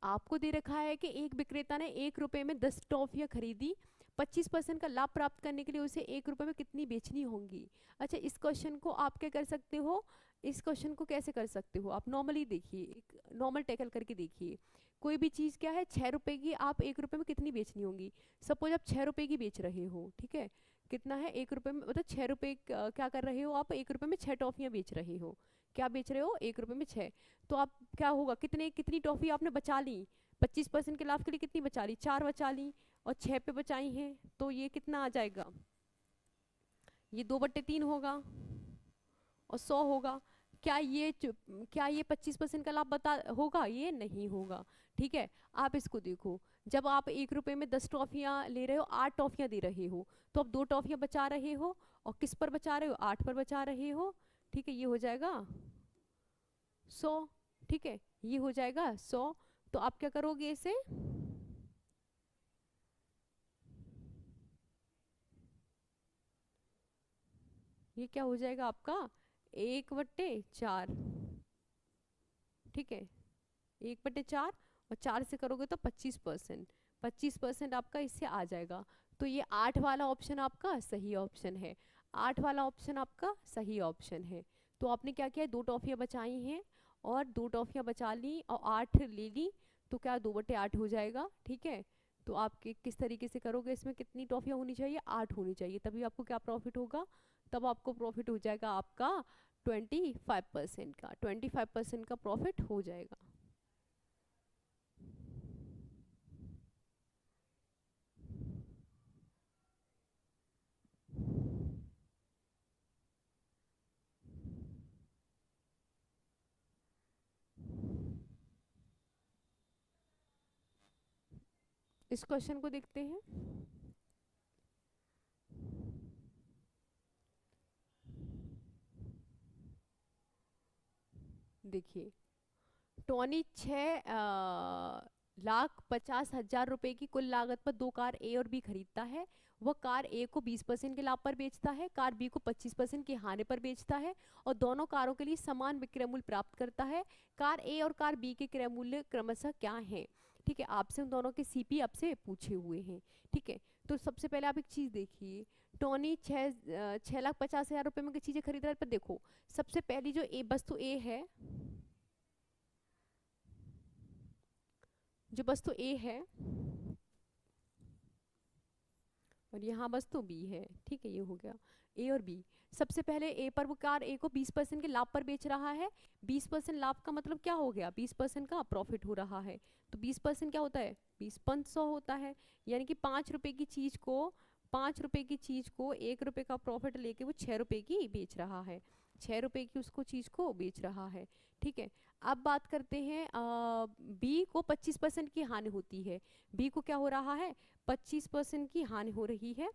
आपको दे रखा है कि एक विक्रेता ने 1 रुपये में 10 टॉफियाँ खरीदी, 25% का लाभ प्राप्त करने के लिए उसे 1 रुपये में कितनी बेचनी होंगी। अच्छा, इस क्वेश्चन को आप क्या कर सकते हो, इस क्वेश्चन को कैसे कर सकते हो आप, नॉर्मली देखिए, एक नॉर्मल टैकल करके देखिए। कोई भी चीज़ क्या है, 6 रुपये की, आप 1 रुपये में कितनी बेचनी होंगी। सपोज आप 6 रुपये की बेच रहे हो, ठीक है, कितना है 1 रुपये में, मतलब 6 रुपये क्या कर रहे हो आप, 1 रुपये में 6 टॉफियाँ बेच रहे हो। क्या बेच रहे हो, 1 रुपये में 6, तो आप क्या होगा, कितनी टॉफी आपने बचा ली, 25% के लाभ के लिए कितनी बचा ली, 4 बचा ली, और 6 पे बचाई हैं, तो ये कितना आ जाएगा, ये 2/3 होगा और 100 होगा। क्या ये 25% का लाभ बता होगा, ये नहीं होगा, ठीक है। आप इसको देखो, जब आप 1 रुपये में 10 टॉफियाँ ले रहे हो, 8 टॉफियाँ दे रहे हो, तो आप 2 टॉफियाँ बचा रहे हो, और किस पर बचा रहे हो, 8 पर बचा रहे हो, ठीक है, ये हो जाएगा 100, ठीक है, ये हो जाएगा 100। तो आप क्या करोगे इसे, ये क्या हो जाएगा आपका 1/4, ठीक है, 1/4, और 4 से करोगे तो 25%, 25% आपका इससे आ जाएगा। तो ये 8 वाला ऑप्शन आपका सही ऑप्शन है, 8 वाला ऑप्शन आपका सही ऑप्शन है। तो आपने क्या किया, 2 टॉफियाँ बचाई हैं, और 2 टॉफियाँ बचा ली और 8 ले ली, तो क्या 2/8 हो जाएगा, ठीक है। तो आप किस तरीके से करोगे, इसमें कितनी टॉफियाँ होनी चाहिए, 8 होनी चाहिए, तभी आपको क्या प्रॉफिट होगा, तब आपको प्रॉफिट हो जाएगा आपका 25% का, 25% का प्रॉफिट हो जाएगा। इस क्वेश्चन को देखते हैं। देखिए टॉनी 6,50,000 रुपए की कुल लागत पर 2 कार ए और बी खरीदता है। वह कार ए को 20% के लाभ पर बेचता है, कार बी को 25% की हानि पर बेचता है, और दोनों कारों के लिए समान विक्रय मूल्य प्राप्त करता है। कार ए और कार बी के क्रय मूल्य क्रमशः क्या हैं, ठीक है। आपसे उन दोनों के सीपी आपसे पूछे हुए हैं, ठीक है। तो सबसे पहले आप एक चीज़ देखिए, टॉनी 6,50,000 रुपये में चीज़ें खरीद रहा है, पर देखो सबसे पहली जो ए वस्तु ए है, जो वस्तु ए है, और यहाँ वस्तु बी है, ठीक है, ये हो गया ए और बी। सबसे पहले ए पर वो कार ए को 20% के लाभ पर बेच रहा है। 20% लाभ का मतलब क्या हो गया, 20% का प्रॉफिट हो रहा है। तो 20% क्या होता है, 20/100 होता है, यानी कि 5 रुपए की चीज को, 5 रुपए की चीज को 1 रुपए का प्रॉफिट लेके वो 6 रुपए की बेच रहा है, 6 रुपए की उसको चीज को बेच रहा है, ठीक है। अब बात करते हैं बी को 25% की हानि होती है। बी को क्या हो रहा है, 25% की हानि हो रही है,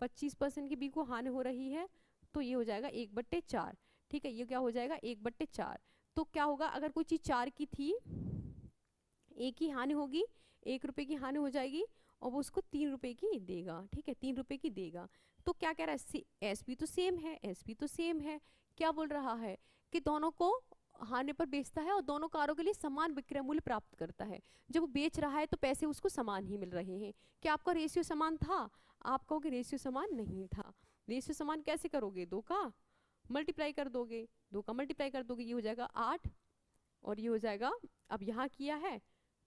25% की बी को हानि हो रही है, तो ये हो जाएगा 1/4, ठीक है, ये क्या हो जाएगा 1/4। तो क्या होगा, अगर कोई चीज़ 4 की थी, एक ही हानि होगी, 1 रुपए की हानि हो जाएगी, और वो उसको 3 रुपए की देगा, ठीक है, 3 रुपए की देगा। तो क्या कह रहा है, एस भी तो सेम है, एस भी तो सेम है, क्या बोल रहा है कि दोनों को हानि पर बेचता है और दोनों कारों के लिए समान विक्रय मूल्य प्राप्त करता है। जब वो बेच रहा है तो पैसे उसको समान ही मिल रहे हैं। क्या आपका रेशियो समान था? आप कहोगे रेशियो समान नहीं था। रेशियो समान कैसे करोगे? दो का मल्टीप्लाई कर दोगे, दो का मल्टीप्लाई कर दोगे, ये हो जाएगा 8 और ये हो जाएगा, अब यहाँ किया है,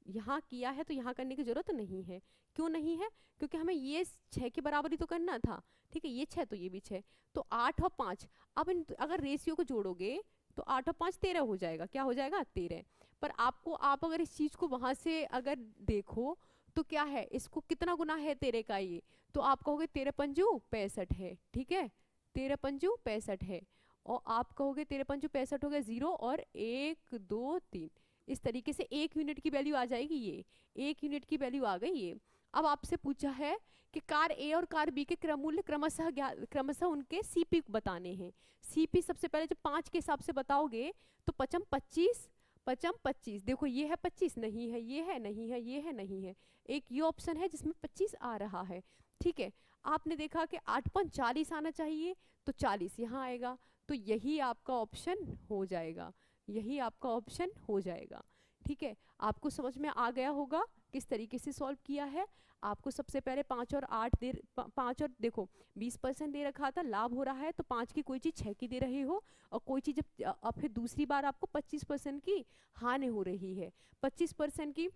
यहाँ किया है तो यहाँ करने की जरूरत नहीं है। क्यों नहीं है? क्योंकि हमें ये 6 के बराबर ही तो करना था। ठीक है, ये 6 तो ये भी 6, तो 8 और 5। अब इन अगर रेशियो को जोड़ोगे तो 8 और 5 13 हो जाएगा। क्या हो जाएगा? 13। पर आपको, आप अगर इस चीज को वहां से अगर देखो तो क्या है, इसको कितना गुना है 13 का ये, तो आप कहोगे 13 पंजू 65 है। ठीक है, 13 पंजू 65 है। और आप कहोगे 13 पंजू 65 हो गया, 0 और 1 2 3, इस तरीके से 1 यूनिट की वैल्यू आ जाएगी। ये 1 यूनिट की वैल्यू आ गई ये। अब आपसे पूछा है कि कार ए और कार बी के क्रम मूल्य क्रमशः उनके सीपी बताने हैं। सीपी सबसे पहले जब 5 के हिसाब से बताओगे तो पचम 25, पचम 25, देखो ये है 25 नहीं है, ये है नहीं है, ये है नहीं है, एक ये ऑप्शन है जिसमें 25 आ रहा है। ठीक है, आपने देखा कि 8 पन 40 आना चाहिए तो 40 यहाँ आएगा, तो यही आपका ऑप्शन हो जाएगा, यही आपका ऑप्शन हो जाएगा। ठीक है, आपको समझ में आ गया होगा किस तरीके से सॉल्व किया है। आपको सबसे पहले 5 और 8 दे, 5 और देखो 20% दे रखा था, लाभ हो रहा है तो 5 की कोई चीज़ 6 की दे रहे हो, और कोई चीज़ जब अब फिर दूसरी बार आपको 25% की हानि हो रही है। 25% की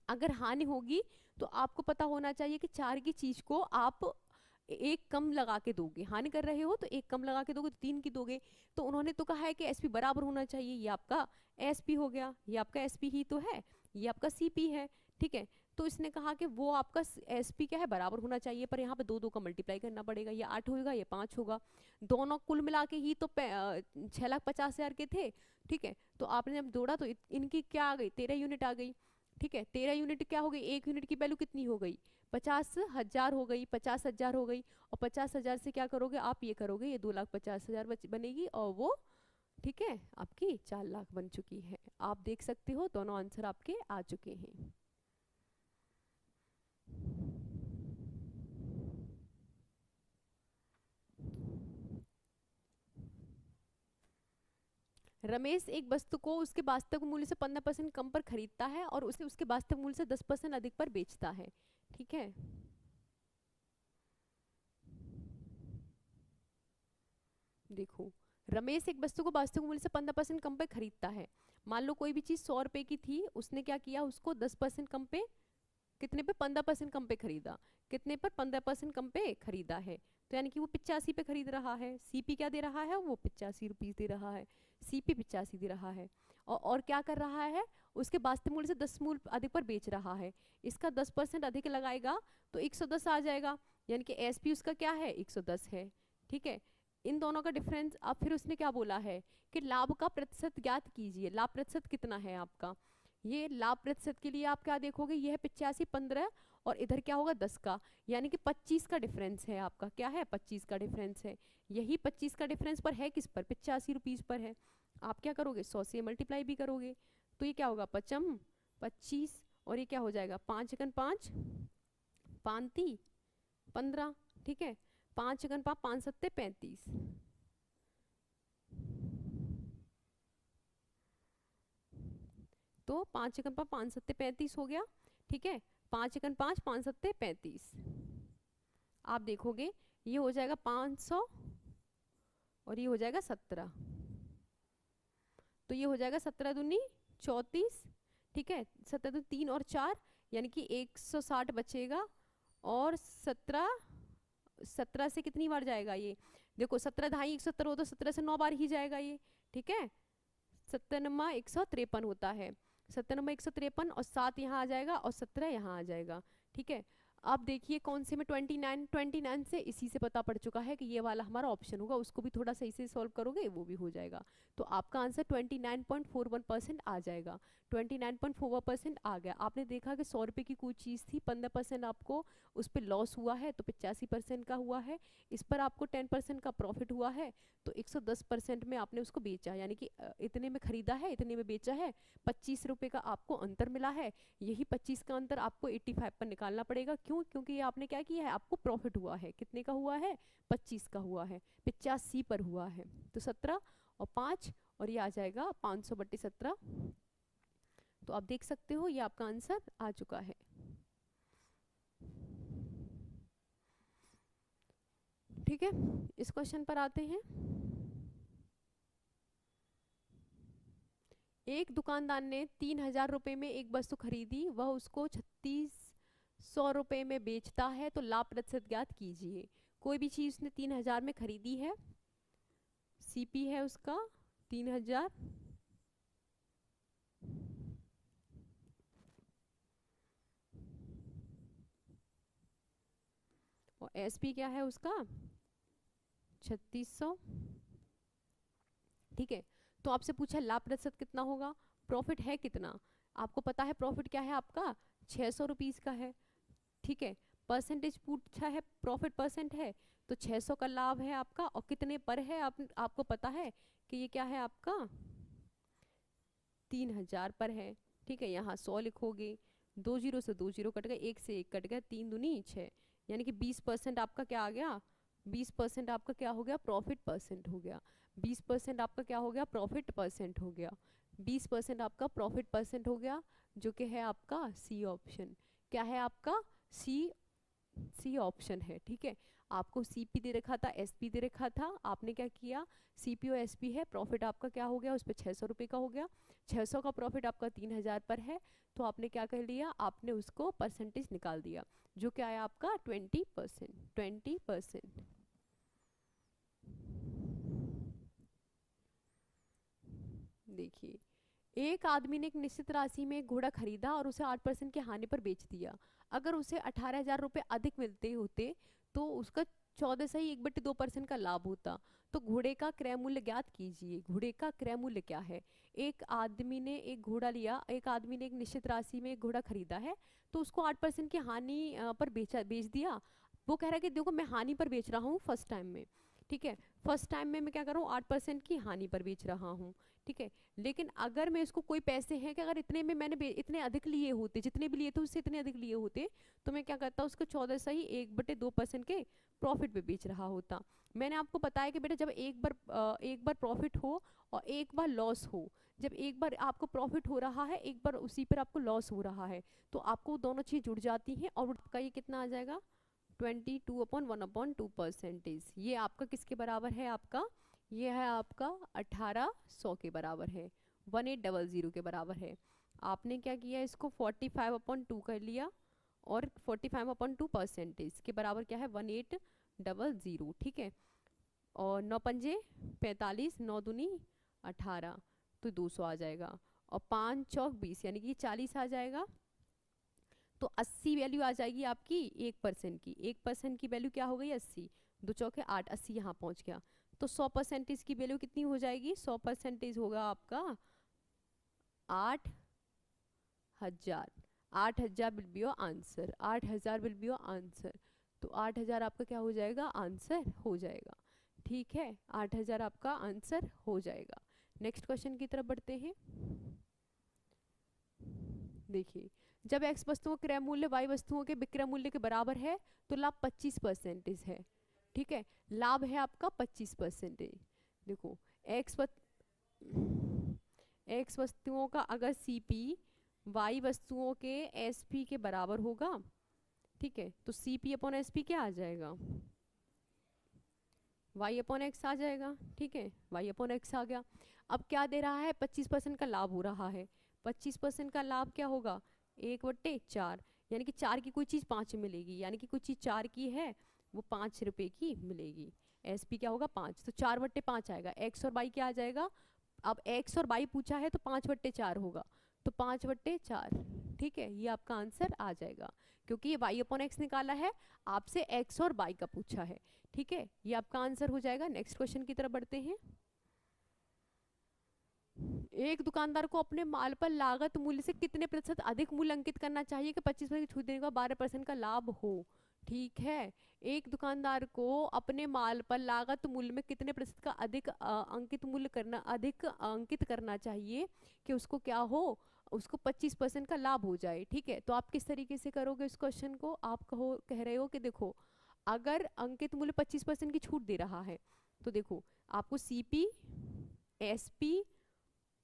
अगर हानि होगी तो आपको पता होना चाहिए कि 4 की चीज को आप एक कम लगा के दोगे, हानि कर रहे हो तो एक कम लगा के दोगे तो 3 की दोगे। तो उन्होंने तो कहा है कि एसपी बराबर होना चाहिए, ये आपका एसपी हो गया, ये आपका एसपी ही तो है, ये आपका सीपी है। ठीक है, तो इसने कहा कि वो आपका एसपी क्या है, बराबर होना चाहिए, पर यहाँ पे दो दो का मल्टीप्लाई करना पड़ेगा, ये 8 होगा ये 5 होगा, दोनों कुल मिला के ही तो 6,50,000 के थे। ठीक है, तो आपने जब जोड़ा तो इनकी क्या आ गई, 13 यूनिट आ गई। ठीक है, 13 यूनिट क्या हो गई, 1 यूनिट की वैल्यू कितनी हो गई, 50,000 हो गई, 50,000 हो गई। और 50,000 से क्या करोगे आप, ये करोगे, ये 2,50,000 बनेगी, और वो ठीक है आपकी 4 लाख बन चुकी है। आप देख सकते हो दोनों आंसर आपके आ चुके हैं। रमेश एक वस्तु को उसके वास्तविक मूल्य से 15% कम पर खरीदता है और उसे उसके वास्तविक मूल्य से 10% अधिक पर बेचता है। ठीक है, देखो रमेश एक वस्तु को वास्तविक मूल्य से 15% कम पे खरीदता है। मान लो कोई भी चीज 100 रुपए की थी, उसने क्या किया, उसको 10% कम पे, कितने पे, 15% कम पे खरीदा। कितने पर, 15% कम पे खरीदा है, तो यानी कि वो 85 पे खरीद रहा है। सीपी क्या दे रहा है, वो 85 रुपीज दे रहा है, सीपी 85 दे रहा है। और क्या कर रहा है, उसके वास्तविक मूल्य से 10 मूल्य अधिक पर बेच रहा है। इसका 10% अधिक लगाएगा तो 110 आ जाएगा, यानी कि एसपी उसका क्या है, 110 है। ठीक है, इन दोनों का डिफरेंस। अब फिर उसने क्या बोला है कि लाभ का प्रतिशत ज्ञात कीजिए। लाभ प्रतिशत कितना है आपका, ये लाभ प्रतिशत के लिए आप क्या देखोगे, ये है 85, 15 और इधर क्या होगा 10 का, यानी कि 25 का डिफरेंस है आपका। क्या है, 25 का डिफरेंस है। यही 25 का डिफरेंस पर है किस पर, 85 रुपीज पर है। आप क्या करोगे, 100 से मल्टीप्लाई भी करोगे, तो ये क्या होगा, 55 25, और ये क्या हो जाएगा, 5 एकन 5 5 15। ठीक है, 5 एकन 5 5 सत्ते 35, तो 5 एकन 5 5 सत्ते 35 हो गया। ठीक है, 5 एकन 5 5 सत्ते 35, आप देखोगे ये हो जाएगा 500 और ये हो जाएगा 17, तो ये हो जाएगा 17 दूनी 34। ठीक है, 17 दूनी 3 और 4, यानी कि 160 बचेगा, और 17 से कितनी बार जाएगा ये, देखो 17 ढाई 170 हो तो 17 से 9 बार ही जाएगा ये। ठीक है, 17 नमा 153 होता है, 17 नमा 153 और 7 यहाँ आ जाएगा और 17 यहाँ आ जाएगा। ठीक है, अब देखिए कौन से में 29 से इसी से पता पड़ चुका है कि ये वाला हमारा ऑप्शन होगा, उसको भी थोड़ा सही से सॉल्व करोगे वो भी हो जाएगा। तो आपका आंसर 29.41% आ जाएगा, 29.41% आ गया। आपने देखा कि 100 रुपये की कोई चीज़ थी, 15% आपको उस पर लॉस हुआ है तो 85% का हुआ है, इस पर आपको 10% का प्रॉफिट हुआ है, तो 110% में आपने उसको बेचा, यानी कि इतने में खरीदा है इतने में बेचा है, 25 रुपये का आपको अंतर मिला है। यही 25 का अंतर आपको 85 पर निकालना पड़ेगा। क्यों, क्योंकि ये आपने क्या किया है, आपको प्रॉफिट हुआ है, कितने का हुआ है, 25 का हुआ है, 85 पर हुआ है, तो 17 और 5 और ये आ जाएगा 500/17। तो आप देख सकते हो ये आपका आंसर आ चुका है। ठीक है, इस क्वेश्चन पर आते हैं। एक दुकानदार ने 3,000 रुपए में एक वस्तु खरीदी, वह उसको 3,600 रुपए में बेचता है, तो लाभ प्रतिशत ज्ञात कीजिए। कोई भी चीज उसने 3,000 में खरीदी है, सीपी है उसका 3,000, और एसपी क्या है उसका 3,600। ठीक है, तो आपसे पूछा लाभ प्रतिशत कितना होगा, प्रॉफिट है कितना, आपको पता है प्रॉफिट क्या है आपका 600 रुपीज का है। ठीक है, परसेंटेज पूछा है, प्रॉफिट परसेंट है, तो 600 का लाभ है आपका, और कितने पर है आपको पता है कि ये क्या है आपका 3,000 पर है। ठीक है, यहाँ 100 लिखोगे, 2 जीरो से 2 जीरो कट गए, 1 से 1 कट गया, 3 दूनी 6, यानी कि 20% आपका क्या आ गया, 20% आपका क्या हो गया प्रॉफिट परसेंट हो गया, 20% आपका क्या हो गया प्रॉफिट परसेंट हो गया, 20% आपका प्रॉफिट परसेंट हो गया, जो कि है आपका सी ऑप्शन। क्या है आपका सी ऑप्शन है। ठीक है, आपको सीपी दे रखा था, एसपी दे रखा था, आपने क्या किया, सीपी और एसपी है, प्रॉफिट आपका क्या हो गया उस पर 600 रुपये का हो गया, 600 का प्रॉफिट आपका 3,000 पर है, तो आपने क्या कर लिया, आपने उसको परसेंटेज निकाल दिया, जो क्या है आपका 20%। 20%। देखिए, एक आदमी ने एक निश्चित राशि में एक घोड़ा खरीदा और उसे 8% की हानि पर बेच दिया। अगर उसे 18,000 रुपये अधिक मिलते होते तो उसका 14.1/2% का लाभ होता। तो घोड़े का क्रय मूल्य ज्ञात कीजिए। घोड़े का क्रय मूल्य क्या है, एक आदमी ने एक घोड़ा लिया, एक आदमी ने एक निश्चित राशि में एक घोड़ा खरीदा है, तो उसको 8% की हानि पर बेच दिया। वो कह रहा है कि देखो मैं हानि पर बेच रहा हूँ फर्स्ट टाइम में। ठीक है, फर्स्ट टाइम में मैं क्या कर रहा हूँ 8% की हानि पर बेच रहा हूँ। ठीक है, लेकिन अगर मैं इसको कोई पैसे हैं कि अगर इतने में मैंने इतने अधिक लिए होते, जितने भी लिए थे उससे इतने अधिक लिए होते, तो मैं क्या करता उसको 14.1/2% के प्रॉफिट पे बेच रहा होता। मैंने आपको बताया कि बेटा जब एक बार प्रॉफिट हो और एक बार लॉस हो, जब एक बार आपको प्रॉफिट हो रहा है एक बार उसी पर आपको लॉस हो रहा है, तो आपको दोनों चीज जुड़ जाती हैं और आपका ये कितना आ जाएगा 22/1/2%। ये आपका किसके बराबर है, आपका ये है आपका 1800 के बराबर है, 1800 के बराबर है। आपने क्या किया इसको 45/2 कर लिया और 45/2% के बराबर क्या है 1800। ठीक है, और 9 पंजे 45, 9 दूनी 18, तो 200 आ जाएगा, और 5 चौक 20 यानी कि 40 आ जाएगा। तो 80 वैल्यू आ जाएगी आपकी 1% की, 1% की वैल्यू क्या हो गई 80, 2 चौके 8, 80 यहाँ पहुँच गया। तो 100% की वैल्यू कितनी हो जाएगी, 100% होगा आपका 8,000। 8,000 will be your answer, 8,000 will be your answer. तो 8,000 आपका क्या हो जाएगा आंसर हो जाएगा। ठीक है, 8,000 आपका आंसर हो जाएगा। नेक्स्ट क्वेश्चन की तरफ बढ़ते हैं। देखिए, जब x वस्तुओं का क्रय मूल्य y वस्तुओं के विक्रय मूल्य के बराबर है तो लाभ 25% है। ठीक है, लाभ है आपका 25%। देखो x वस्तुओं का अगर CP y वस्तुओं के SP के बराबर होगा, ठीक है, तो CP/SP क्या आ जाएगा y/x आ जाएगा। ठीक है, y/x आ गया। अब क्या दे रहा है 25% का लाभ हो रहा है, 25% का लाभ क्या होगा 1/4, यानी कि 4 की कोई चीज़ 5 में मिलेगी, यानी कि कोई चीज़ 4 की है वो 5 रुपए की मिलेगी। SP क्या होगा 5, तो 4/5 आएगा। x और y क्या आ जाएगा, अब x और y पूछा है तो 5/4 होगा, तो 5/4। ठीक है, ये आपका आंसर आ जाएगा क्योंकि ये y/x निकाला है, आपसे x और y का पूछा है। ठीक है, ये आपका आंसर हो जाएगा। नेक्स्ट क्वेश्चन की तरफ बढ़ते हैं। एक दुकानदार को अपने माल पर लागत मूल्य से कितने प्रतिशत अधिक मूल्य अंकित करना चाहिए कि 25% की छूट देने का 12% का लाभ हो। ठीक है, एक दुकानदार को अपने माल पर लागत मूल्य में कितने प्रतिशत का अधिक अंकित करना चाहिए कि उसको क्या हो, उसको 25% का लाभ हो जाए। ठीक है, तो आप किस तरीके से करोगे इस क्वेश्चन को, आप कह रहे हो कि देखो अगर अंकित मूल्य 25% की छूट दे रहा है तो देखो आपको CP एसपी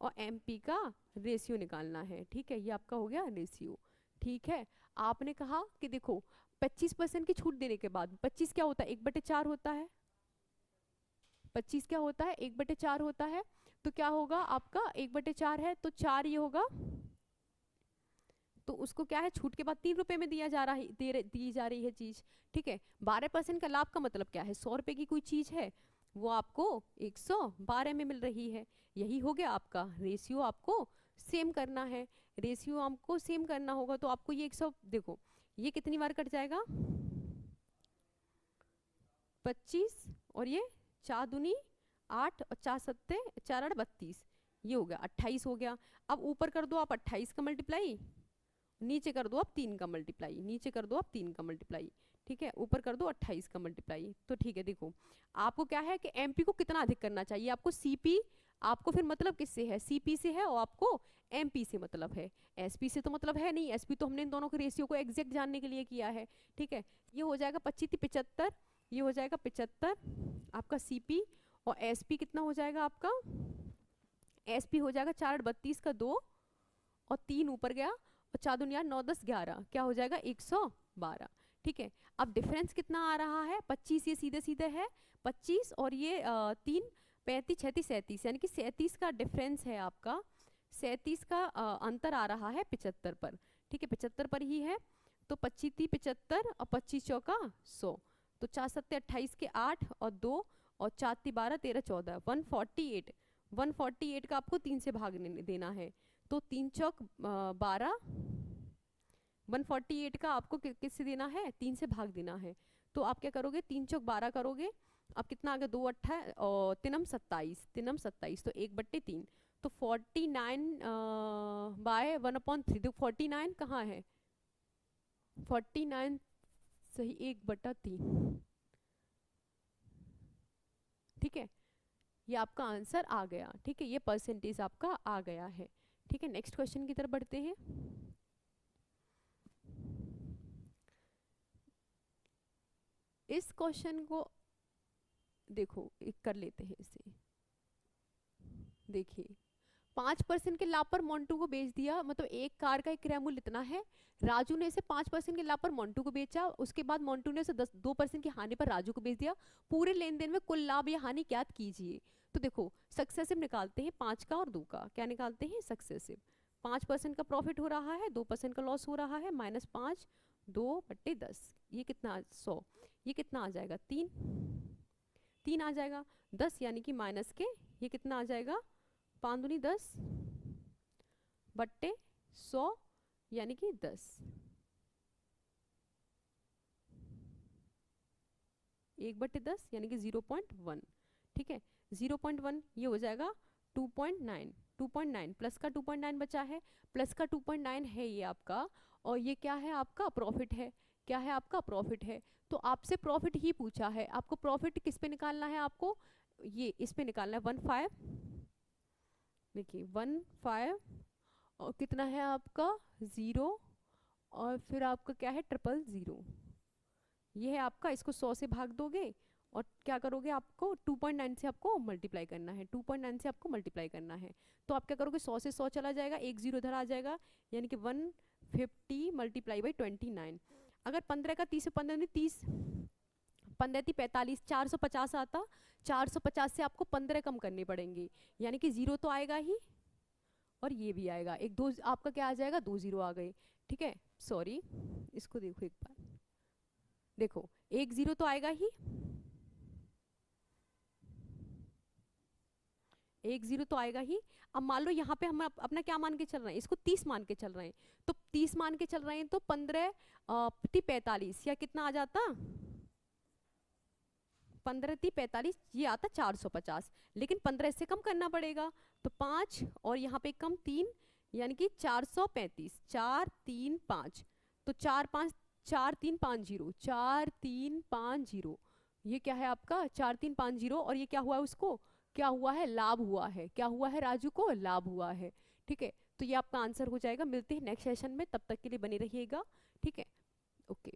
और एमपी का रेशियो निकालना है। ठीक है, ये आपका हो गया रेशियो। ठीक है, आपने कहा कि देखो 25% की छूट देने के बाद 25 क्या होता है, 1/4 होता है। 25 क्या होता है, 1/4 होता है। तो क्या होगा आपका, 1/4 है तो 4 ये होगा, तो उसको क्या है छूट के बाद 3 रुपए में दिया जा रहा है, दी जा रही है चीज। ठीक है, 12% का लाभ का मतलब क्या है, 100 रुपए की कोई चीज है वो आपको 112 में मिल रही है। यही हो गया आपका रेशियो, आपको सेम करना है। रेशियो आपको सेम करना होगा तो आपको ये 100, देखो ये कितनी बार कट जाएगा, 25, और ये 4 दूनी 8 और 4 सत्ते 4 8 32, ये हो गया 28 हो गया। अब ऊपर कर दो आप 28 का मल्टीप्लाई, नीचे कर दो आप 3 का मल्टीप्लाई, नीचे कर दो आप 3 का मल्टीप्लाई। ठीक है, ऊपर कर दो 28 का मल्टीप्लाई। तो ठीक है, देखो आपको क्या है कि एमपी को कितना अधिक करना चाहिए, आपको सीपी, आपको फिर मतलब किससे है, सीपी से है, और आपको एमपी से मतलब है, एसपी से तो मतलब है नहीं। एसपी तो हमने इन दोनों के रेशियो को एग्जैक्ट जानने के लिए किया है। ठीक है, ये हो जाएगा 25 75, ये हो जाएगा 75 आपका सीपी, और एसपी कितना हो जाएगा आपका, एसपी हो जाएगा 4 32 का 2 और 3 ऊपर गया, और 4 दूनी 8 9 10 11, क्या हो जाएगा 112। ठीक है, अब डिफरेंस कितना आ रहा है, 25, ये सीधे सीधे है 25, और ये 3 35 36 37, यानी कि 37 का डिफरेंस है आपका, 37 का अंतर आ रहा है 75 पर। ठीक है, 75 पर ही है। तो 25 30 75 और 25 चौका 100, तो 4 7 28 के 8 और 2 और 4 3 12 13 14 148, 148 का आपको 3 से भाग देना है। तो 3 चौक 12, 148 का आपको किससे देना है, 3 से भाग देना है। तो आप क्या करोगे, 3 चौक 12 करोगे, अब कितना आ गया 2 8 और 3 27, 3 27, तो 1/3, तो 49 बाय 1/3, देखो 49 कहाँ है, 49 सही 1/3। ठीक है, ये आपका आंसर आ गया। ठीक है, ये परसेंटेज आपका आ गया है। ठीक है, नेक्स्ट क्वेश्चन की तरफ बढ़ते हैं। इस क्वेश्चन को देखो, एक कर लेते हैं इसे। देखिए 5% के लाभ पर मोन्टू को बेच दिया, मतलब एक कार का एक क्रय मूल्य इतना है, राजू ने इसे 5% के लाभ पर मोन्टू को बेचा, उसके बाद मोन्टू ने इसे 2% की हानि पर राजू को बेच दिया, पूरे लेन देन में कुल लाभ या हानि ज्ञात कीजिए। तो देखो सक्सेसिव निकालते हैं, 5 का और 2 का, क्या निकालते हैं सक्सेसिव। 5% का प्रॉफिट हो रहा है, 2% का लॉस हो रहा है, -5 2/10, ये कितना 100, ये कितना आ जाएगा 3, 3 आ जाएगा, 10 यानी कि माइनस के, ये कितना आ जाएगा 5 दूनी 10 बट्टे 100 यानी कि 10, 1/10 यानी कि 0.1। ठीक है, 0.1 ये हो जाएगा 2.9, 2.9 प्लस का 2.9 बचा है, प्लस का 2.9 है ये आपका, और ये क्या है आपका प्रॉफिट है, क्या है आपका प्रॉफिट है। तो आपसे प्रॉफिट ही पूछा है, आपको प्रॉफिट किस पे निकालना है, आपको ये इस पे निकालना है 15, देखिए 15, और कितना है आपका 0, और फिर आपका क्या है 000, ये है आपका, इसको 100 से भाग दोगे और क्या करोगे, आपको 2.9 से आपको मल्टीप्लाई करना है, 2.9 से आपको मल्टीप्लाई करना है। तो आप क्या करोगे, 100 से 100 चला जाएगा, एक 0 इधर आ जाएगा, यानी कि 150 मल्टीप्लाई बाई 29। अगर 15 का 30 से 15 नहीं 30, 15 थी 45, 450 आता, 450 से आपको 15 कम करने पड़ेंगे, यानी कि 0 तो आएगा ही, और ये भी आएगा, एक 2 आपका क्या आ जाएगा, 2 0 आ गए। ठीक है, सॉरी इसको देखो एक बार, देखो 1 0 तो आएगा ही, 1 0 तो आएगा ही। अब मान लो यहाँ पे हम अपना क्या मान के चल रहे हैं, इसको 30 मान के चल रहे हैं, तो 30 मान के चल रहे हैं, तो 15 45 या कितना आ जाता, 15 45, ये आता 450, लेकिन 15 इससे कम करना पड़ेगा, तो 5 और यहाँ पे कम 3, यानी कि 435, 4 3 5, तो 4 5 4 3 5 0, 4 3 5 0, ये क्या है आपका 4 3 5 0, और ये क्या हुआ है उसको, क्या हुआ है लाभ हुआ है, क्या हुआ है राजू को लाभ हुआ है। ठीक है, तो ये आपका आंसर हो जाएगा। मिलते हैं नेक्स्ट सेशन में, तब तक के लिए बने रहिएगा। ठीक है, ओके।